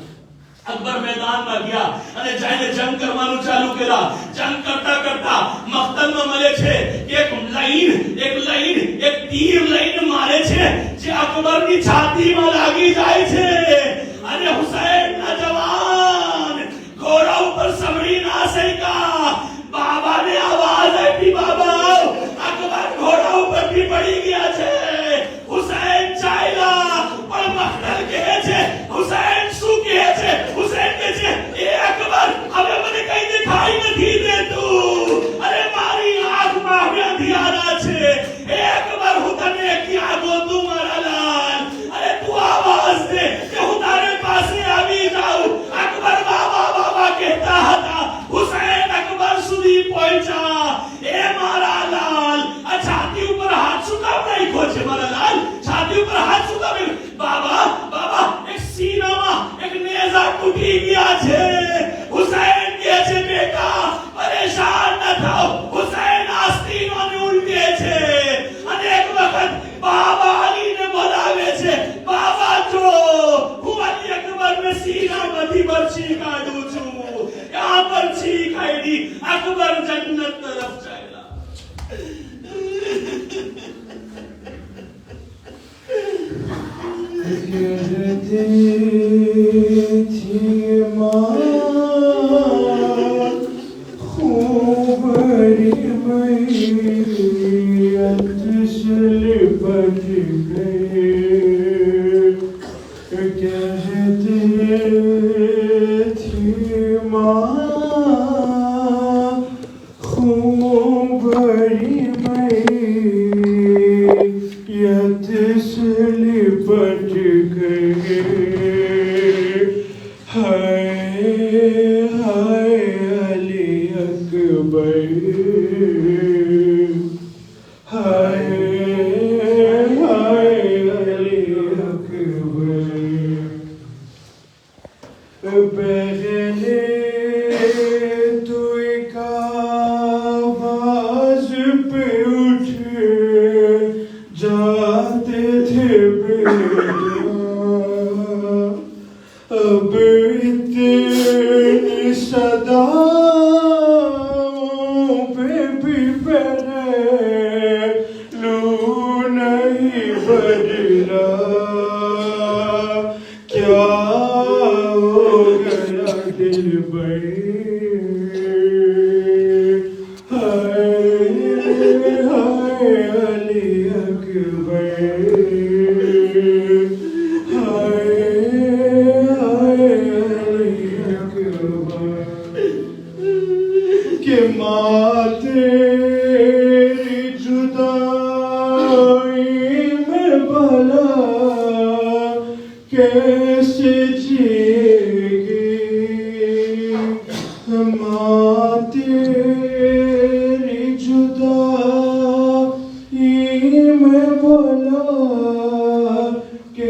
અકબર મેદાનમાં ગયા અને જઈને જંગ કરવાનું ચાલુ કર્યા. જંગ કરતા મક્તલમાં મળે છે એક તીર લઈને મારે છે જે અકબરની છાતીમાં લાગી જાય છે. અને હુસૈન ઉઠી ગયા છે. હુસૈન કહે છે બેટા પરેશાન ન થાઓ. હુસૈન આસ્તીનોને ઉલટે છે અને એક વખત બાબા અલીને બોલાવે છે. બાબા જો હું અલી અકબરને સીનામાંથી બરછી કાઢું છું. આ બરછી કાઢી અકબર જન્નત તરફ ચાલ્યા.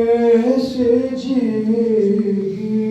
कैसे जिएगी